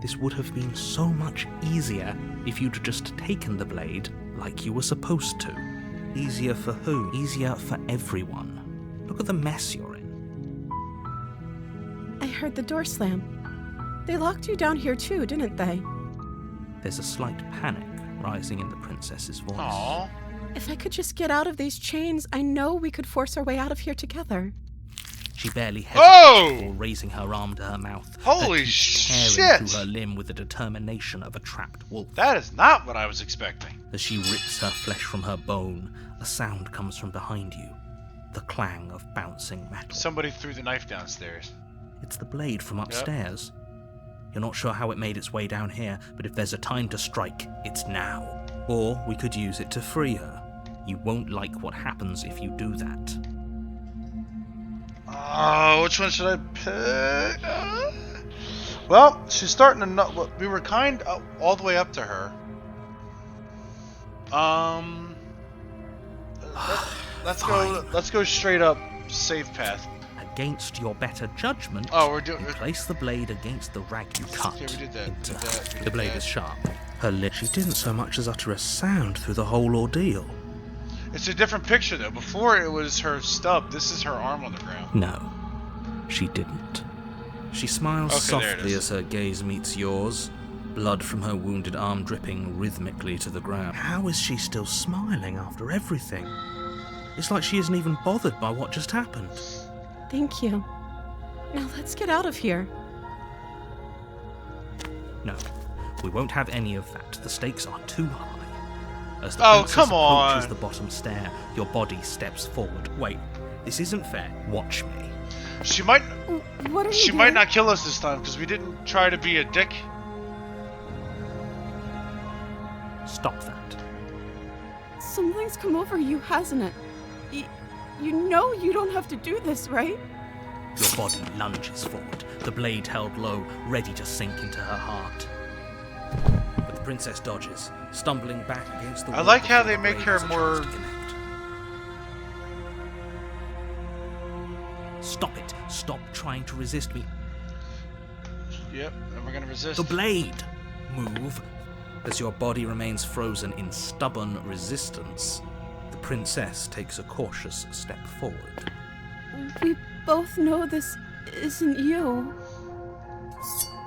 This would have been so much easier if you'd just taken the blade like you were supposed to. Easier for who? Easier for everyone. Look at the mess you're in. I heard the door slam. They locked you down here too, didn't they? There's a slight panic rising in the princess's voice. Aww. If I could just get out of these chains, I know we could force our way out of here together. She barely hesitates before Oh! raising her arm to her mouth. Holy her teeth shit! tearing through her limb with the determination of a trapped wolf. That is not what I was expecting. As she rips her flesh from her bone, a sound comes from behind you. The clang of bouncing metal. Somebody threw the knife downstairs. It's the blade from upstairs. You're not sure how it made its way down here, but if there's a time to strike, it's now. Or we could use it to free her. You won't like what happens if you do that. Oh, which one should I pick? Well, she's starting to know. We were kind of all the way up to her. Let's go. Fine. Let's go straight up, safe path. Against your better judgment, Oh, we're doing. you place the blade against the rag you cut. Okay, we did that. into We did her. that. We The did blade that. is sharp. Her lip. She didn't so much as utter a sound through the whole ordeal. It's a different picture though. Before it was her stub. This is her arm on the ground. No, she didn't. She smiles Okay, there it softly is. as her gaze meets yours, blood from her wounded arm dripping rhythmically to the ground. How is she still smiling after everything? It's like she isn't even bothered by what just happened. Thank you. Now let's get out of here. No, we won't have any of that. The stakes are too high. As the Oh, princess come approaches on. the bottom stair, your body steps forward. Wait, this isn't fair. Watch me. She might. What are you She doing? might not kill us this time because we didn't try to be a dick. Stop that. Something's come over you, hasn't it? You know you don't have to do this, right? Your body lunges forward, the blade held low, ready to sink into her heart. But the princess dodges, stumbling back against the wall. I like how before they the make blade her has a chance more- to connect. Stop it! Stop trying to resist me. Yep, and we're gonna resist. The blade! Move. As your body remains frozen in stubborn resistance, the princess takes a cautious step forward. We both know this isn't you.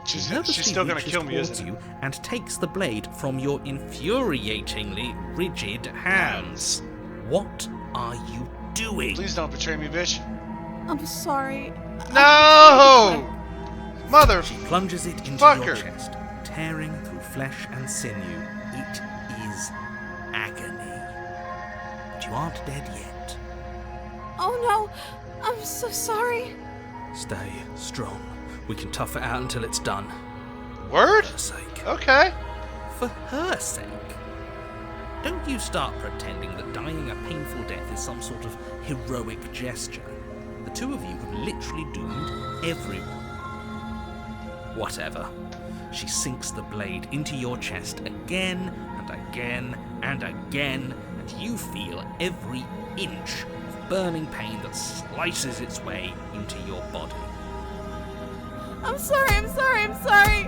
She's Nervously still gonna reaches kill me, towards isn't you it? and takes the blade from your infuriatingly rigid hands. What are you doing? Please don't betray me, bitch. I'm sorry. No! Mother. She plunges it into Fucker. your chest, tearing through flesh and sinew. It is agony. But you aren't dead yet. Oh no, I'm so sorry. Stay strong. We can tough it out until it's done. Word? For her sake. Okay. For her sake. Don't you start pretending that dying a painful death is some sort of heroic gesture. The two of you have literally doomed everyone. Whatever. She sinks the blade into your chest again and again and again, and you feel every inch of burning pain that slices its way into your body. I'm sorry, I'm sorry, I'm sorry.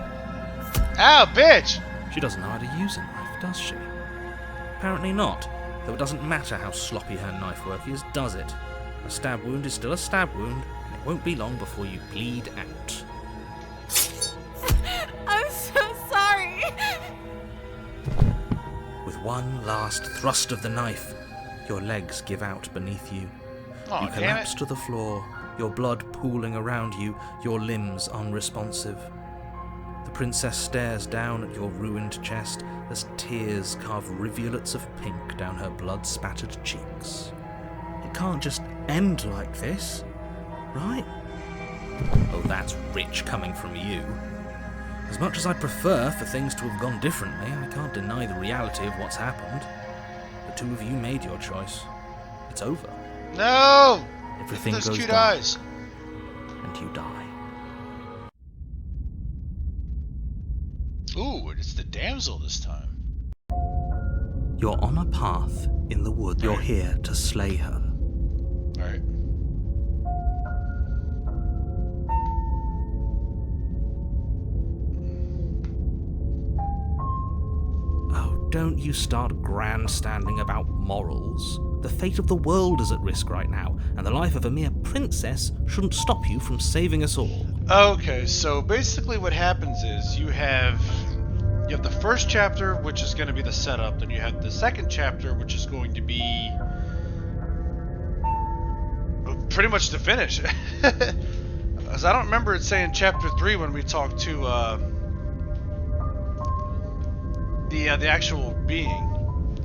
Ow, bitch! She doesn't know how to use a knife, does she? Apparently not, though it doesn't matter how sloppy her knife work is, does it? A stab wound is still a stab wound, and it won't be long before you bleed out. I'm so sorry. With one last thrust of the knife, your legs give out beneath you. Oh, You damn collapse it. to the floor, your blood pooling around you, your limbs unresponsive. The princess stares down at your ruined chest as tears carve rivulets of pink down her blood-spattered cheeks. It can't just end like this, right? Oh, that's rich coming from you. As much as I'd prefer for things to have gone differently, I can't deny the reality of what's happened. The two of you made your choice. It's over. No! Everything Those goes cute dark, eyes. and you die. Ooh, it's the damsel this time. You're on a path in the wood. You're here to slay her. Alright. Oh, don't you start grandstanding about morals. The fate of the world is at risk right now, and the life of a mere princess shouldn't stop you from saving us all. Okay, so basically what happens is you have the first chapter, which is going to be the setup, then you have the second chapter, which is going to be pretty much the finish. As I don't remember it saying chapter 3 when we talked to the actual being,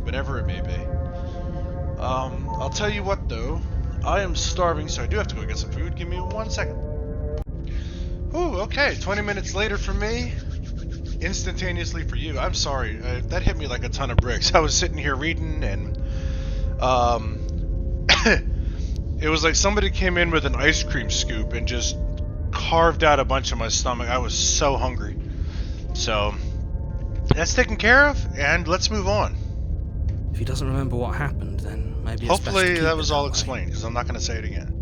whatever it may be. I'll tell you what though, I am starving, so I do have to go get some food. Give me 1 second. Ooh, okay, 20 minutes later for me, instantaneously for you. I'm sorry, that hit me like a ton of bricks. I was sitting here reading and it was like somebody came in with an ice cream scoop and just carved out a bunch of my stomach. I was so hungry. So that's taken care of, and let's move on. If he doesn't remember what happened, then maybe it's Hopefully best to keep that it was all way. explained, because I'm not going to say it again.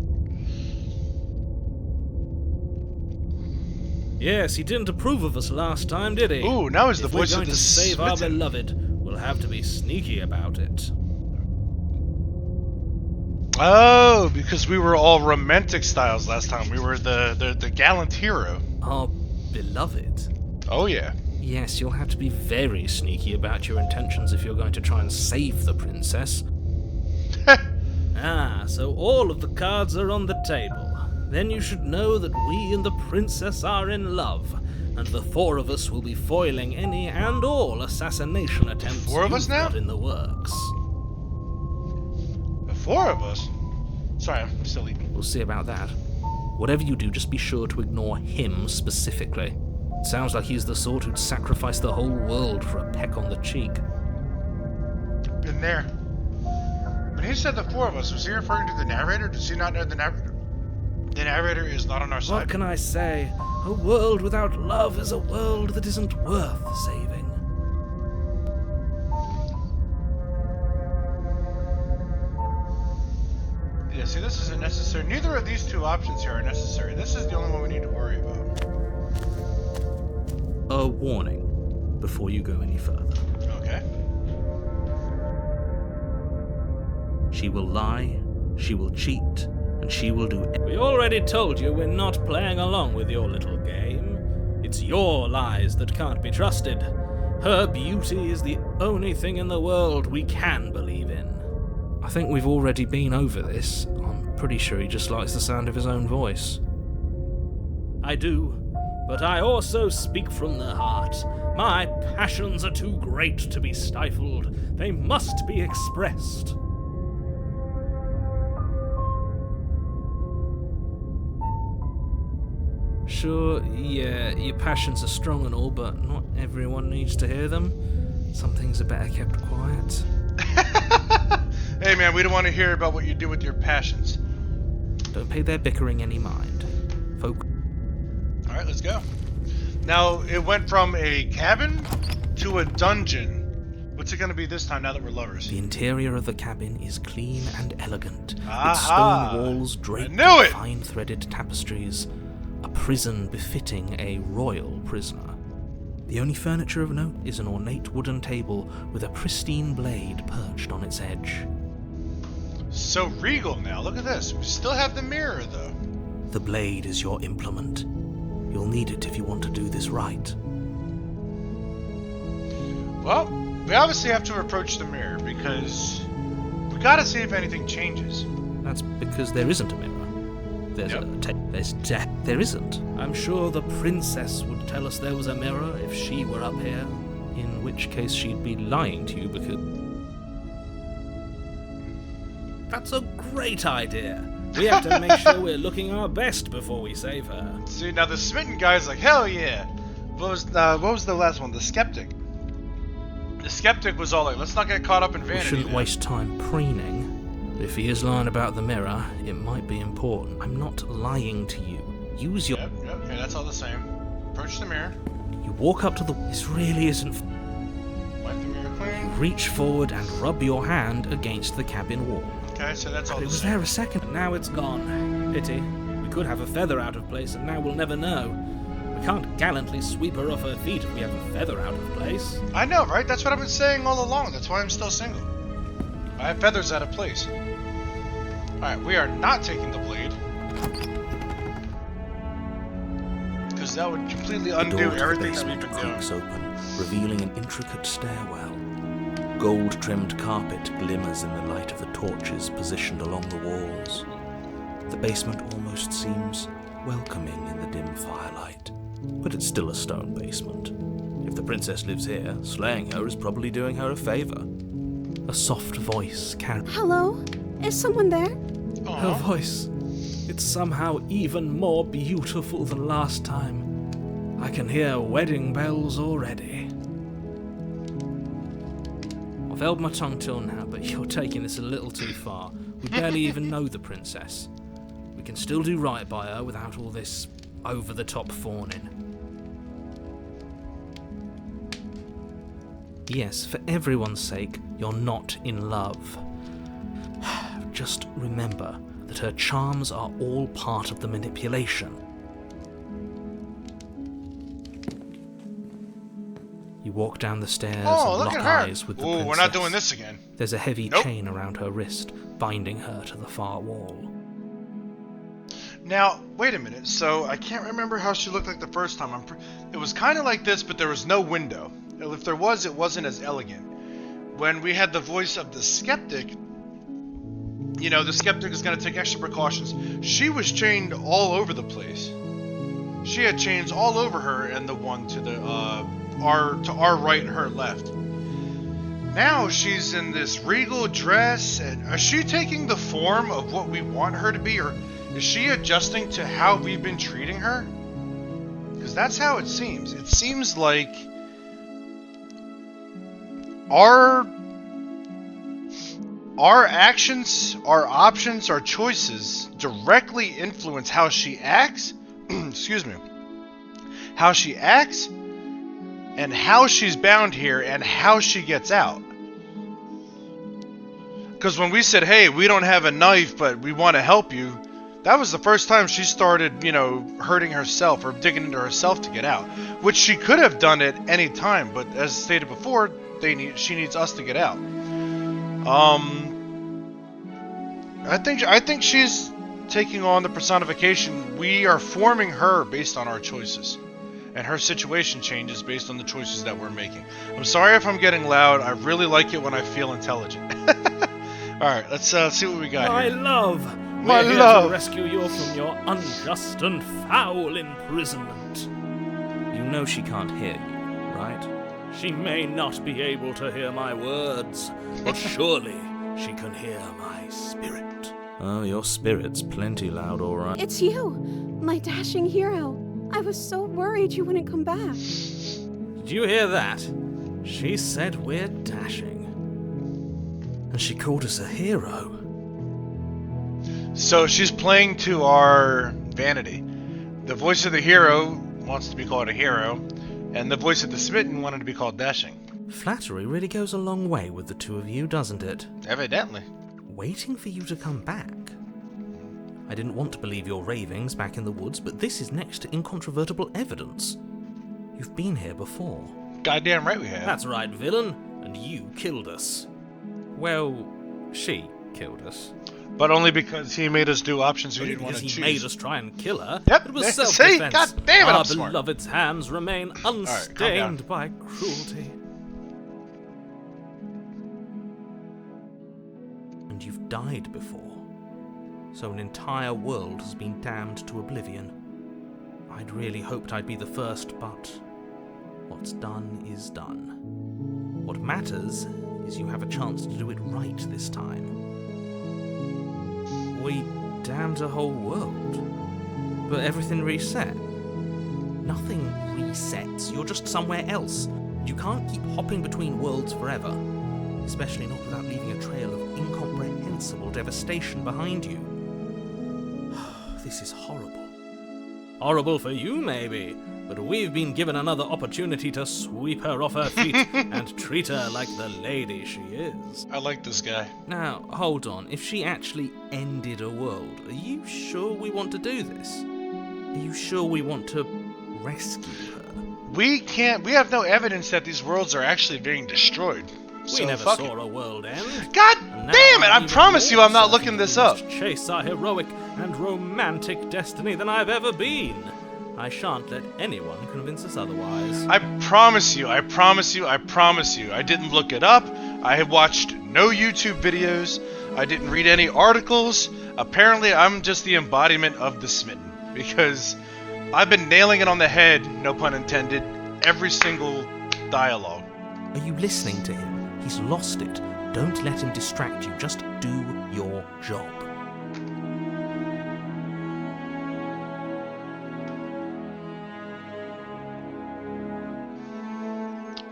Yes, he didn't approve of us last time, did he? Ooh, now he's the If voice we're of going the to save our smitten. beloved, we'll have to be sneaky about it. Oh, because we were all romantic styles last time. We were the gallant hero. Our beloved? Oh yeah. Yes, you'll have to be very sneaky about your intentions if you're going to try and save the princess. Ah, so all of the cards are on the table. Then you should know that we and the princess are in love, and the four of us will be foiling any and all assassination attempts Four of us you've now? got in the works. The four of us? Sorry, I'm still eating. We'll see about that. Whatever you do, just be sure to ignore him specifically. It sounds like he's the sort who'd sacrifice the whole world for a peck on the cheek. Been there. When he said the four of us, was he referring to the narrator? Does he not know the narrator? The narrator is not on our side. What can I say? A world without love is a world that isn't worth saving. Yeah, see, this isn't necessary. Neither of these two options here are necessary. This is the only one we need to worry about. A warning before you go any further. Okay. She will lie, she will cheat, and she will do We already told you we're not playing along with your little game. It's your lies that can't be trusted. Her beauty is the only thing in the world we can believe in. I think we've already been over this. I'm pretty sure he just likes the sound of his own voice. I do, but I also speak from the heart. My passions are too great to be stifled. They must be expressed. Sure, yeah, your passions are strong and all, but not everyone needs to hear them. Some things are better kept quiet. Hey man, we don't want to hear about what you do with your passions. Don't pay their bickering any mind. Alright, let's go. Now, it went from a cabin to a dungeon. What's it going to be this time now that we're lovers? The interior of the cabin is clean and elegant, with Aha! stone walls draped I knew in it! fine-threaded tapestries, a prison befitting a royal prisoner. The only furniture of note is an ornate wooden table with a pristine blade perched on its edge. So regal now. Look at this. We still have the mirror, though. The blade is your implement. You'll need it if you want to do this right. Well, we obviously have to approach the mirror because we gotta see if anything changes. That's because there isn't a mirror. There's Yep. there isn't. I'm sure the princess would tell us there was a mirror if she were up here. In which case she'd be lying to you because... That's a great idea. We have to make sure we're looking our best before we save her. See, now the smitten guy's like, hell yeah. What was the last one? The skeptic. The skeptic was all like, let's not get caught up in We vanity. shouldn't now." waste time preening. But if he is lying about the mirror, it might be important. I'm not lying to you. Use your... Yep, okay, that's all the same. Approach the mirror. You walk up to the... This really isn't... Wipe the mirror clean? Reach forward and rub your hand against the cabin wall. Okay, so that's all It the was same. there a second. Now it's gone. Pity. We could have a feather out of place, and now we'll never know. We can't gallantly sweep her off her feet if we have a feather out of place. I know, right? That's what I've been saying all along. That's why I'm still single. I have feathers out of place. Alright, we are not taking the blade. Because that would completely The undo door to the everything that we've basement been doing. creaks open, revealing an intricate stairwell. Gold-trimmed carpet glimmers in the light of the torches positioned along the walls. The basement almost seems welcoming in the dim firelight, but it's still a stone basement. If the princess lives here, slaying her is probably doing her a favor. A soft voice carries Hello? Is someone there? Her voice. It's somehow even more beautiful than last time. I can hear wedding bells already. I've held my tongue till now, but you're taking this a little too far. We barely even know the princess. We can still do right by her without all this over-the-top fawning. Yes, for everyone's sake, you're not in love. Just remember that her charms are all part of the manipulation. You walk down the stairs Oh, and look lock at her! eyes with the Ooh, princess. we're not doing this again. There's a heavy Nope. chain around her wrist, binding her to the far wall. Now, wait a minute. So, I can't remember how she looked like the first time. It was kind of like this, but there was no window. If there was, it wasn't as elegant. When we had the voice of the skeptic, you know, the skeptic is going to take extra precautions. She was chained all over the place. She had chains all over her, and the one to the our right and her left. Now she's in this regal dress, and is she taking the form of what we want her to be, or is she adjusting to how we've been treating her? Because that's how it seems. It seems like our actions, our options, our choices directly influence how she acts. Excuse me. How she acts, and how she's bound here, and how she gets out. Because when we said, hey, we don't have a knife, but we want to help you, that was the first time she started, you know, hurting herself or digging into herself to get out. Which she could have done at any time, but as stated before, she needs us to get out. I think she's taking on the personification. We are forming her based on our choices. And her situation changes based on the choices that we're making. I'm sorry if I'm getting loud. I really like it when I feel intelligent. Alright, let's see what we got My here. love! My We're here love. to rescue you from your unjust and foul imprisonment. You know she can't hear you, right? She may not be able to hear my words, but surely she can hear my spirit. Oh, your spirit's plenty loud, all right. It's you, my dashing hero. I was so worried you wouldn't come back. Did you hear that? She said we're dashing. And she called us a hero. So she's playing to our vanity. The voice of the hero wants to be called a hero, and the voice of the smitten wanted to be called dashing. Flattery really goes a long way with the two of you, doesn't it? Evidently. Waiting for you to come back. I didn't want to believe your ravings back in the woods, but this is next to incontrovertible evidence. You've been here before. Goddamn right we have. That's right, villain, and you killed us. Well, she killed us. But only because he made us do options we Only didn't want because to he choose. made us try and kill her. Yep, It was see? self-defense. God damn it, Our I'm smart. beloved's hands remain calm down. unstained by cruelty. And you've died before. So an entire world has been damned to oblivion. I'd really hoped I'd be the first, but what's done is done. What matters is you have a chance to do it right this time. We damned a whole world, but everything reset. Nothing resets, you're just somewhere else. You can't keep hopping between worlds forever, especially not without leaving a trail of incomprehensible devastation behind you. This is horrible. Horrible for you, maybe, but we've been given another opportunity to sweep her off her feet and treat her like the lady she is. I like this guy. Now, hold on. If she actually ended a world, are you sure we want to do this? Are you sure we want to rescue her? We have no evidence that these worlds are actually being destroyed. We never saw a world end. God And damn it! now I I'm promise even you I'm more not looking certain this we up. must chase our heroic and romantic destiny than I've ever been. I shan't let anyone convince us otherwise. I promise you, I promise you, I promise you. I didn't look it up. I have watched no YouTube videos. I didn't read any articles. Apparently, I'm just the embodiment of the smitten. Because I've been nailing it on the head, no pun intended, every single dialogue. Are you listening to him? He's lost it. Don't let him distract you. Just do your job.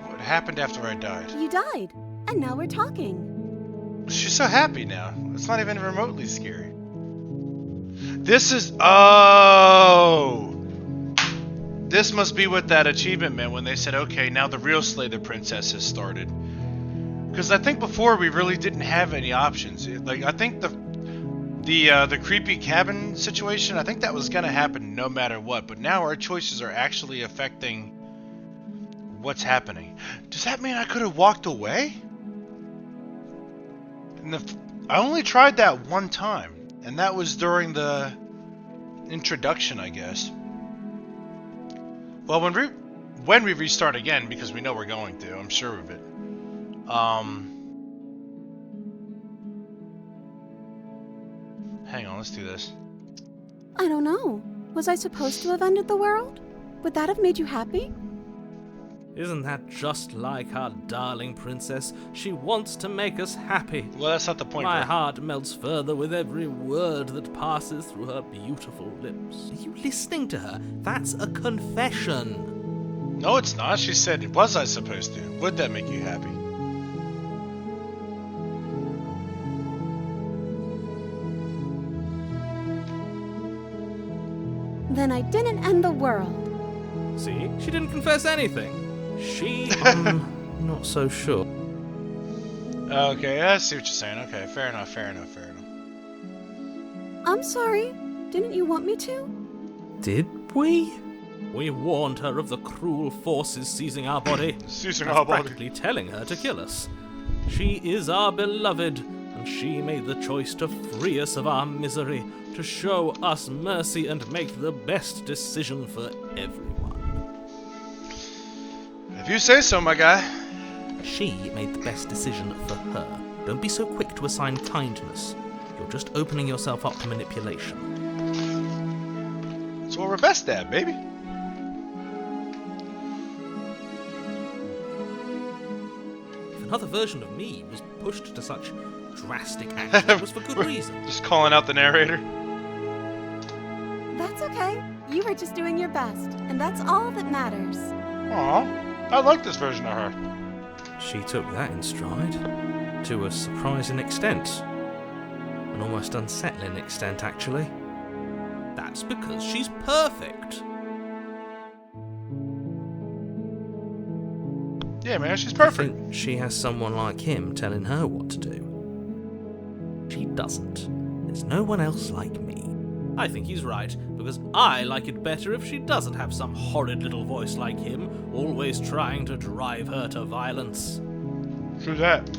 What happened after I died? You died, and now we're talking. She's so happy now. It's not even remotely scary. This is... Oh! This must be what that achievement meant when they said, okay, now the real Slay the Princess has started. Because I think before we really didn't have any options. Like, I think the creepy cabin situation, I think that was going to happen no matter what. But now our choices are actually affecting what's happening. Does that mean I could have walked away? I only tried that one time. And that was during the introduction, I guess. Well, when we restart again, because we know we're going to, I'm sure of it. Hang on, let's do this. I don't know. Was I supposed to have ended the world? Would that have made you happy? Isn't that just like our darling princess? She wants to make us happy. Well, that's not the point. My Bro. heart melts further with every word that passes through her beautiful lips. Are you listening to her? That's a confession. No, it's not. She said, was I supposed to? Would that make you happy? Then I didn't end the world. See? She didn't confess anything. She... Not so sure. Okay, I see what you're saying. Okay, fair enough. I'm sorry. Didn't you want me to? Did we? We warned her of the cruel forces seizing our body. Seizing and our body. practically telling her to kill us. She is our beloved, and she made the choice to free us of our misery, to show us mercy and make the best decision for everyone. If you say so, my guy. She made the best decision for her. Don't be so quick to assign kindness. You're just opening yourself up to manipulation. That's what we're best at, baby. If another version of me was pushed to such drastic action, it was for good reason. Just calling out the narrator. That's okay. You were just doing your best, and that's all that matters. Aw, I like this version of her. She took that in stride. To a surprising extent. An almost unsettling extent, actually. That's because she's perfect. Yeah, man, she's I perfect. think she has someone like him telling her what to do. She doesn't. There's no one else like me. I think he's right, because I like it better if she doesn't have some horrid little voice like him, always trying to drive her to violence. True that.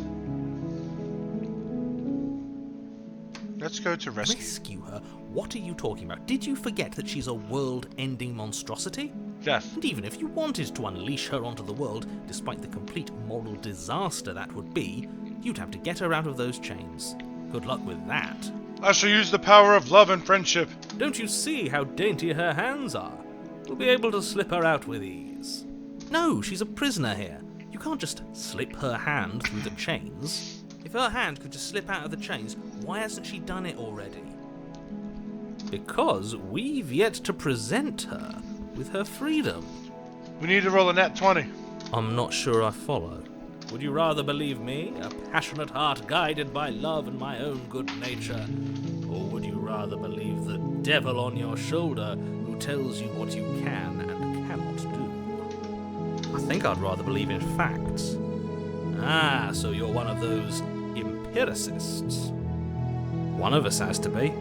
Let's go to rescue. Rescue her? What are you talking about? Did you forget that she's a world-ending monstrosity? Death. And even if you wanted to unleash her onto the world, despite the complete moral disaster that would be, you'd have to get her out of those chains. Good luck with that. I shall use the power of love and friendship. Don't you see how dainty her hands are? We'll be able to slip her out with ease. No, she's a prisoner here. You can't just slip her hand through the chains. If her hand could just slip out of the chains, why hasn't she done it already? Because we've yet to present her with her freedom. We need to roll a nat 20. I'm not sure I follow. Would you rather believe me, a passionate heart guided by love and my own good nature? Or would you rather believe the devil on your shoulder who tells you what you can and cannot cannot do. I think I'd rather believe in facts. Ah, so you're one of those empiricists. One of us has to be.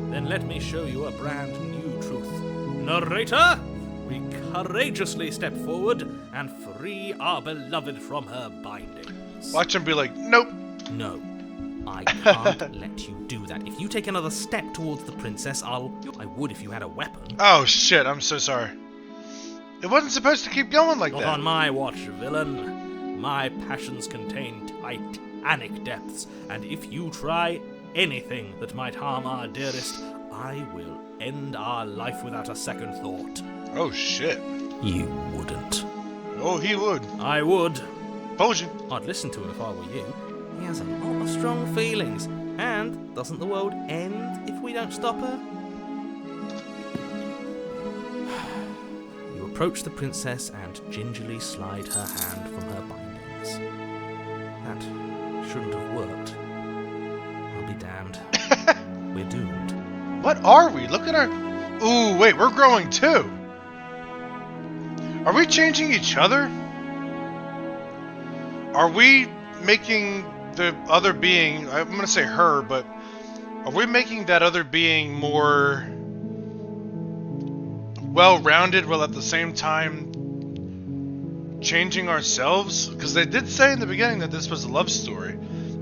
Then let me show you a brand new truth. Narrator, we courageously step forward and free our beloved from her bindings. Watch him be like, nope. No, I can't let you do that. If you take another step towards the princess, I would if you had a weapon. Oh shit, I'm so sorry. It wasn't supposed to keep going like Not that. on my watch, villain. My passions contain titanic depths, and if you try anything that might harm our dearest, I will end our life without a second thought. Oh shit. You wouldn't. Oh, he would. I would. Told you. I'd listen to him if I were you. He has a lot of strong feelings. And doesn't the world end if we don't stop her? You approach the princess and gingerly slide her hand from her bindings. That shouldn't have worked. I'll be damned. We're doomed. What are we? Look at our... Ooh, wait, we're growing too. Are we changing each other? Are we making the other being... I'm going to say her, but... Are we making that other being more... well-rounded, while at the same time... changing ourselves? Because they did say in the beginning that this was a love story.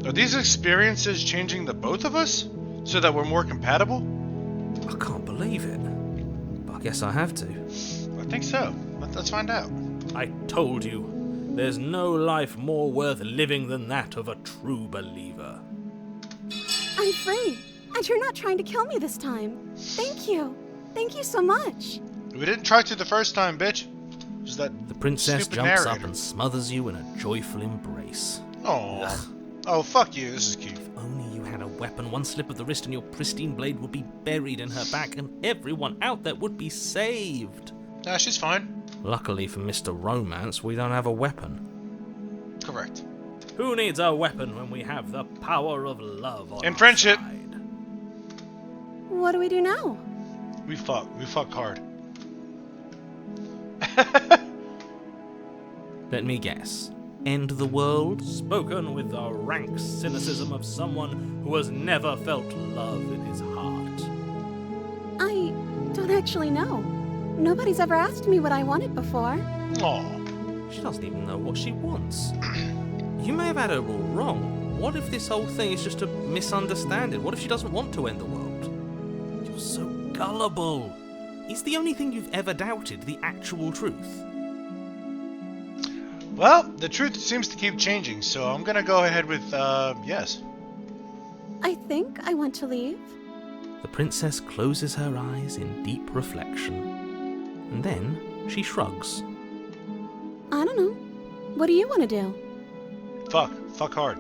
Are these experiences changing the both of us? So that we're more compatible? I can't believe it. But I guess I have to. I think so. Let's find out. I told you, there's no life more worth living than that of a true believer. I'm free, and you're not trying to kill me this time. Thank you. Thank you so much. We didn't try to the first time, bitch. Just that The princess stupid jumps narrator. up and smothers you in a joyful embrace. Aw. Ugh. Oh, fuck you. This is cute. If only you had a weapon, one slip of the wrist and your pristine blade would be buried in her back, and everyone out there would be saved. Nah, she's fine. Luckily for Mr. Romance, we don't have a weapon. Correct. Who needs a weapon when we have the power of love on And our friendship. side? What do we do now? We fuck. We fuck hard. Let me guess. End the world? Spoken with the rank cynicism of someone who has never felt love in his heart. I don't actually know. Nobody's ever asked me what I wanted before. Aw. She doesn't even know what she wants. You may have had her all wrong. What if this whole thing is just a misunderstanding? What if she doesn't want to end the world? You're so gullible. Is the only thing you've ever doubted the actual truth? Well, the truth seems to keep changing, so I'm gonna go ahead with, yes. I think I want to leave. The princess closes her eyes in deep reflection. And then she shrugs. I don't know. What do you want to do? Fuck. Fuck hard.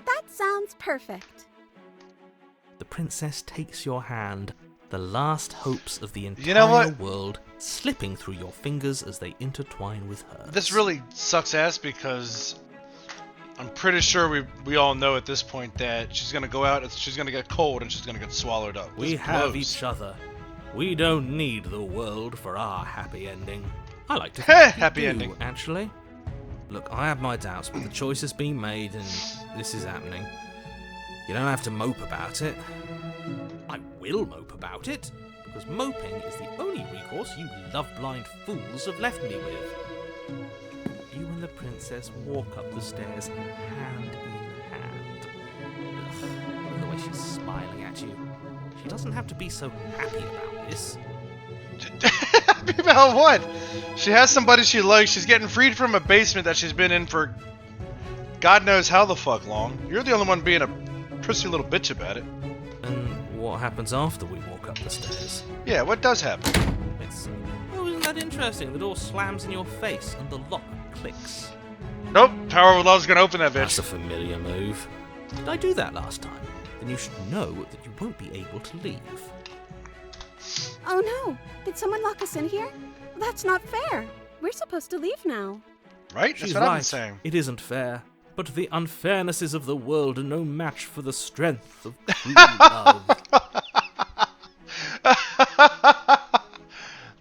That sounds perfect. The princess takes your hand, the last hopes of the entire You know what? world slipping through your fingers as they intertwine with hers. This really sucks ass because I'm pretty sure we all know at this point that she's gonna go out, she's gonna get cold, and she's gonna get swallowed up. We This have blows. each other. We don't need the world for our happy ending. I like to think we Happy do, ending. actually. Look, I have my doubts, but the choice has been made and this is happening. You don't have to mope about it. I will mope about it, because moping is the only recourse you love-blind fools have left me with. You and the princess walk up the stairs hand in hand. Ugh, look at the way she's smiling at you. She doesn't have to be so happy about this. Happy about what? She has somebody she likes. She's getting freed from a basement that she's been in for God knows how the fuck long. You're the only one being a prissy little bitch about it. And what happens after we walk up the stairs? Yeah, what does happen? Oh, isn't that interesting? The door slams in your face and the lock clicks. Nope, Power of Love's gonna open that That's bitch. a familiar move. Did I do that last time? Then you should know that you won't be able to leave. Oh no! Did someone lock us in here? That's not fair. We're supposed to leave now. Right? That's She's what I've right. been saying. It isn't fair. But the unfairnesses of the world are no match for the strength of true love.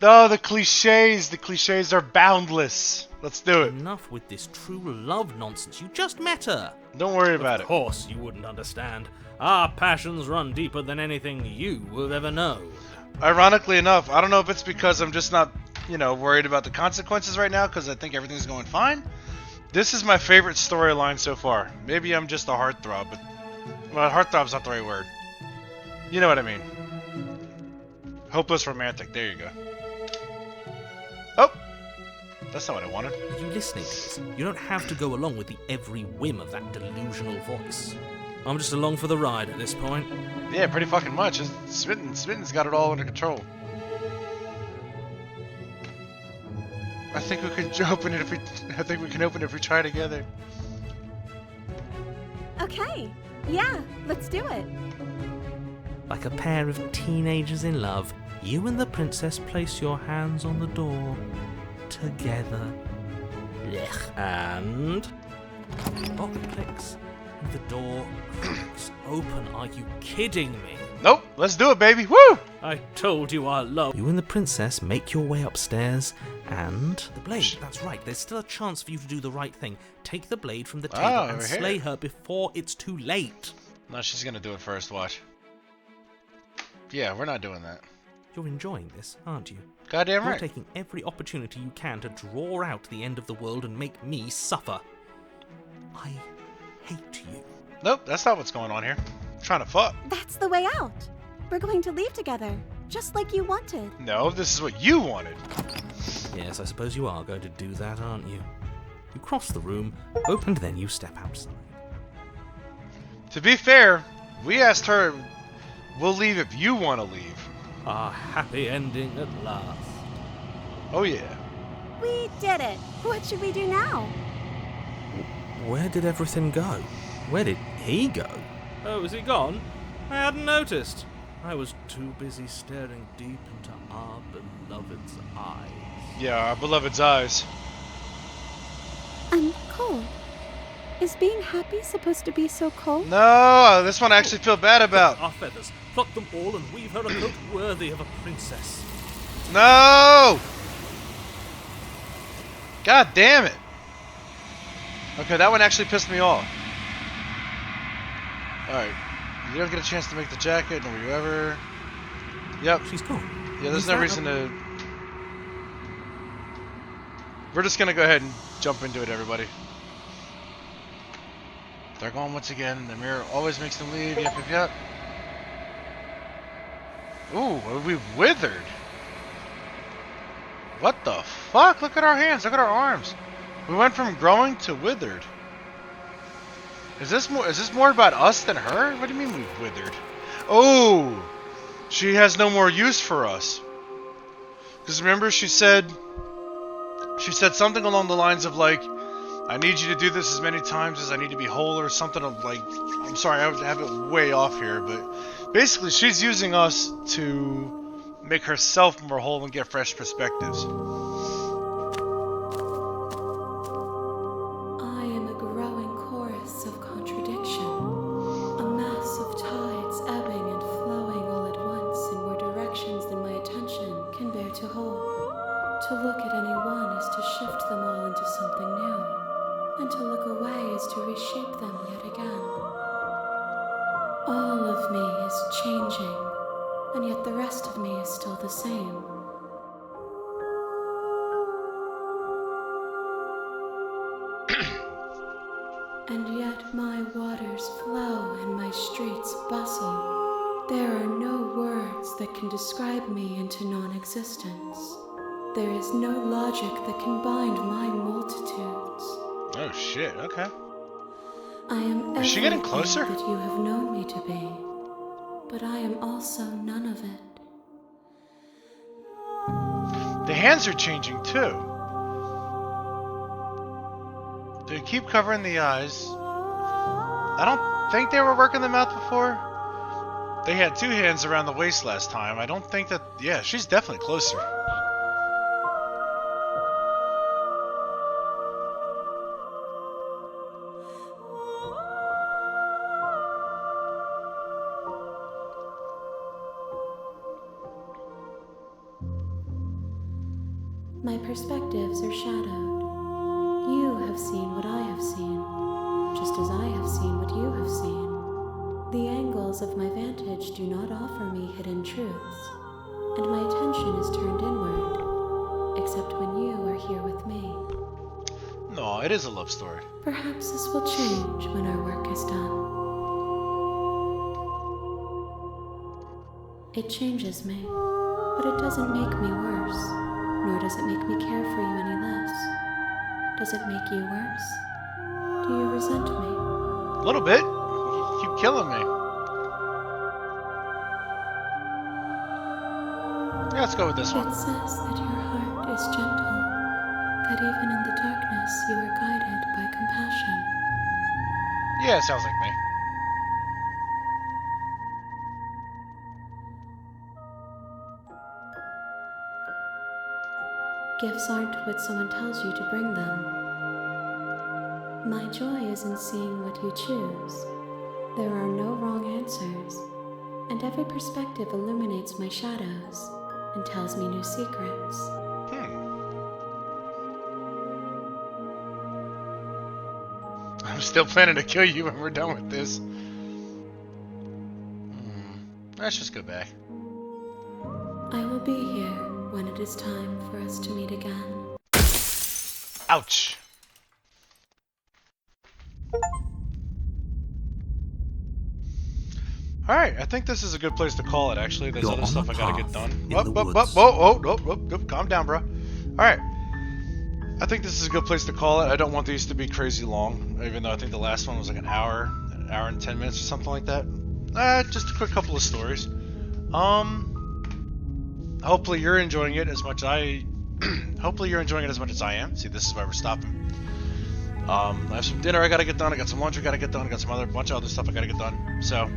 Oh, the cliches are boundless. Let's do it. Enough with this true love nonsense. You just met her. Don't worry about Of course you wouldn't understand. Our passions run deeper than anything you will ever know. it. Ironically enough, I don't know if it's because I'm just not, worried about the consequences right now because I think everything's going fine. This is my favorite storyline so far. Maybe I'm just a heartthrob, but heartthrob's not the right word. You know what I mean. Hopeless romantic. There you go. Oh! That's not what I wanted. Are you listening to this? You don't have to go along with the every whim of that delusional voice. I'm just along for the ride at this point. Yeah, pretty fucking much. Smiten's got it all under control. I think we can open it if we try together. Okay, yeah, let's do it. Like a pair of teenagers in love, you and the princess place your hands on the door together. Blech. And the lock clicks and the door cracks open. Are you kidding me? Nope, let's do it, baby. Woo! I told you our love. You and the princess make your way upstairs and... The blade, that's right. There's still a chance for you to do the right thing. Take the blade from the table and over slay here. her before it's too late. No, she's gonna do it first, watch. Yeah, we're not doing that. You're enjoying this, aren't you? Goddamn You're right. taking every opportunity you can to draw out the end of the world and make me suffer. I hate you. Nope, that's not what's going on here. I'm trying to fuck. That's the way out. We're going to leave together, just like you wanted. No, this is what you wanted. Yes, I suppose you are going to do that, aren't you? You cross the room, and then you step outside. To be fair, we asked her, we'll leave if you want to leave. Our happy ending at last. Oh yeah. We did it. What should we do now? Where did everything go? Where did he go? Oh, is he gone? I hadn't noticed. I was too busy staring deep into our beloved's eyes. Yeah, our beloved's eyes. I'm cold. Is being happy supposed to be so cold? No, this one I actually feel bad about. Our feathers, pluck them all and weave her a coat worthy of a princess. No! God damn it. Okay, that one actually pissed me off. Alright. You don't get a chance to make the jacket, nor you ever. Yep. She's gone. Yeah, there's Is no that reason to. We're just gonna go ahead and jump into it, everybody. They're gone once again. The mirror always makes them leave. Yep, yep, yep. Ooh, we withered. What the fuck? Look at our hands. Look at our arms. We went from growing to withered. Is this more about us than her? What do you mean we've withered? Oh, she has no more use for us. Because remember, she said something along the lines of like, I need you to do this as many times as I need to be whole, or something of like, I'm sorry, I have it way off here, but basically she's using us to make herself more whole and get fresh perspectives. I am a growing chorus of contradiction, a mass of tides ebbing and flowing all at once in more directions than my attention can bear to hold. To look at any one is to shift them all into something new, and to look away is to reshape them yet again. All of me is changing, and yet the rest of me is still the same. And yet my waters flow and my streets bustle. There are no words that can describe me into non-existence. There is no logic that can bind my multitudes. Oh shit, okay. I am Is she getting everything closer? that you have known me to be, but I am also none of it. The hands are changing too. They keep covering the eyes. I don't think they were working the mouth before. They had two hands around the waist last time. I don't think that... Yeah, she's definitely closer. My perspectives are shadowed. You have seen what I have seen, just as I have seen what you have seen. The angles of my vantage do not offer me hidden truths, and my attention is turned inward, except when you are here with me. No, it is a love story. Perhaps this will change when our work is done. It changes me, but it doesn't make me worse, nor does it make me care for you any less. Does it make you worse? Do you resent me? A little bit. You keep killing me. Yeah, let's go with this one. It says that your heart is gentle, that even in the darkness you are guided by compassion. Yeah, it sounds like me. Gifts aren't what someone tells you to bring them. My joy is in seeing what you choose. There are no wrong answers, and every perspective illuminates my shadows and tells me new secrets. I'm still planning to kill you when we're done with this. Let's just go back. I will be here when it is time for us to meet again. Ouch. Alright, I think this is a good place to call it, actually. There's You're other on stuff a I gotta get path done. in the Whoa, calm down, bro. Alright. I think this is a good place to call it. I don't want these to be crazy long, even though I think the last one was like an hour and 10 minutes or something like that. Just a quick couple of stories. Hopefully you're enjoying it as much as hopefully you're enjoying it as much as I am. See, this is why we're stopping. I have some dinner I gotta get done. I got some lunch I gotta get done. I got some bunch of other stuff I gotta get done. So,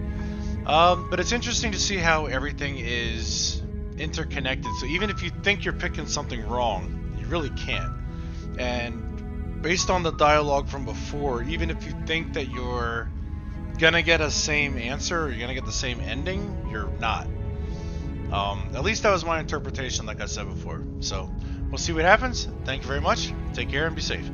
but it's interesting to see how everything is interconnected. So even if you think you're picking something wrong, you really can't. And based on the dialogue from before, even if you think that you're gonna get a same answer or you're gonna get the same ending, you're not. At least that was my interpretation, like I said before. So we'll see what happens. Thank you very much. Take care and be safe.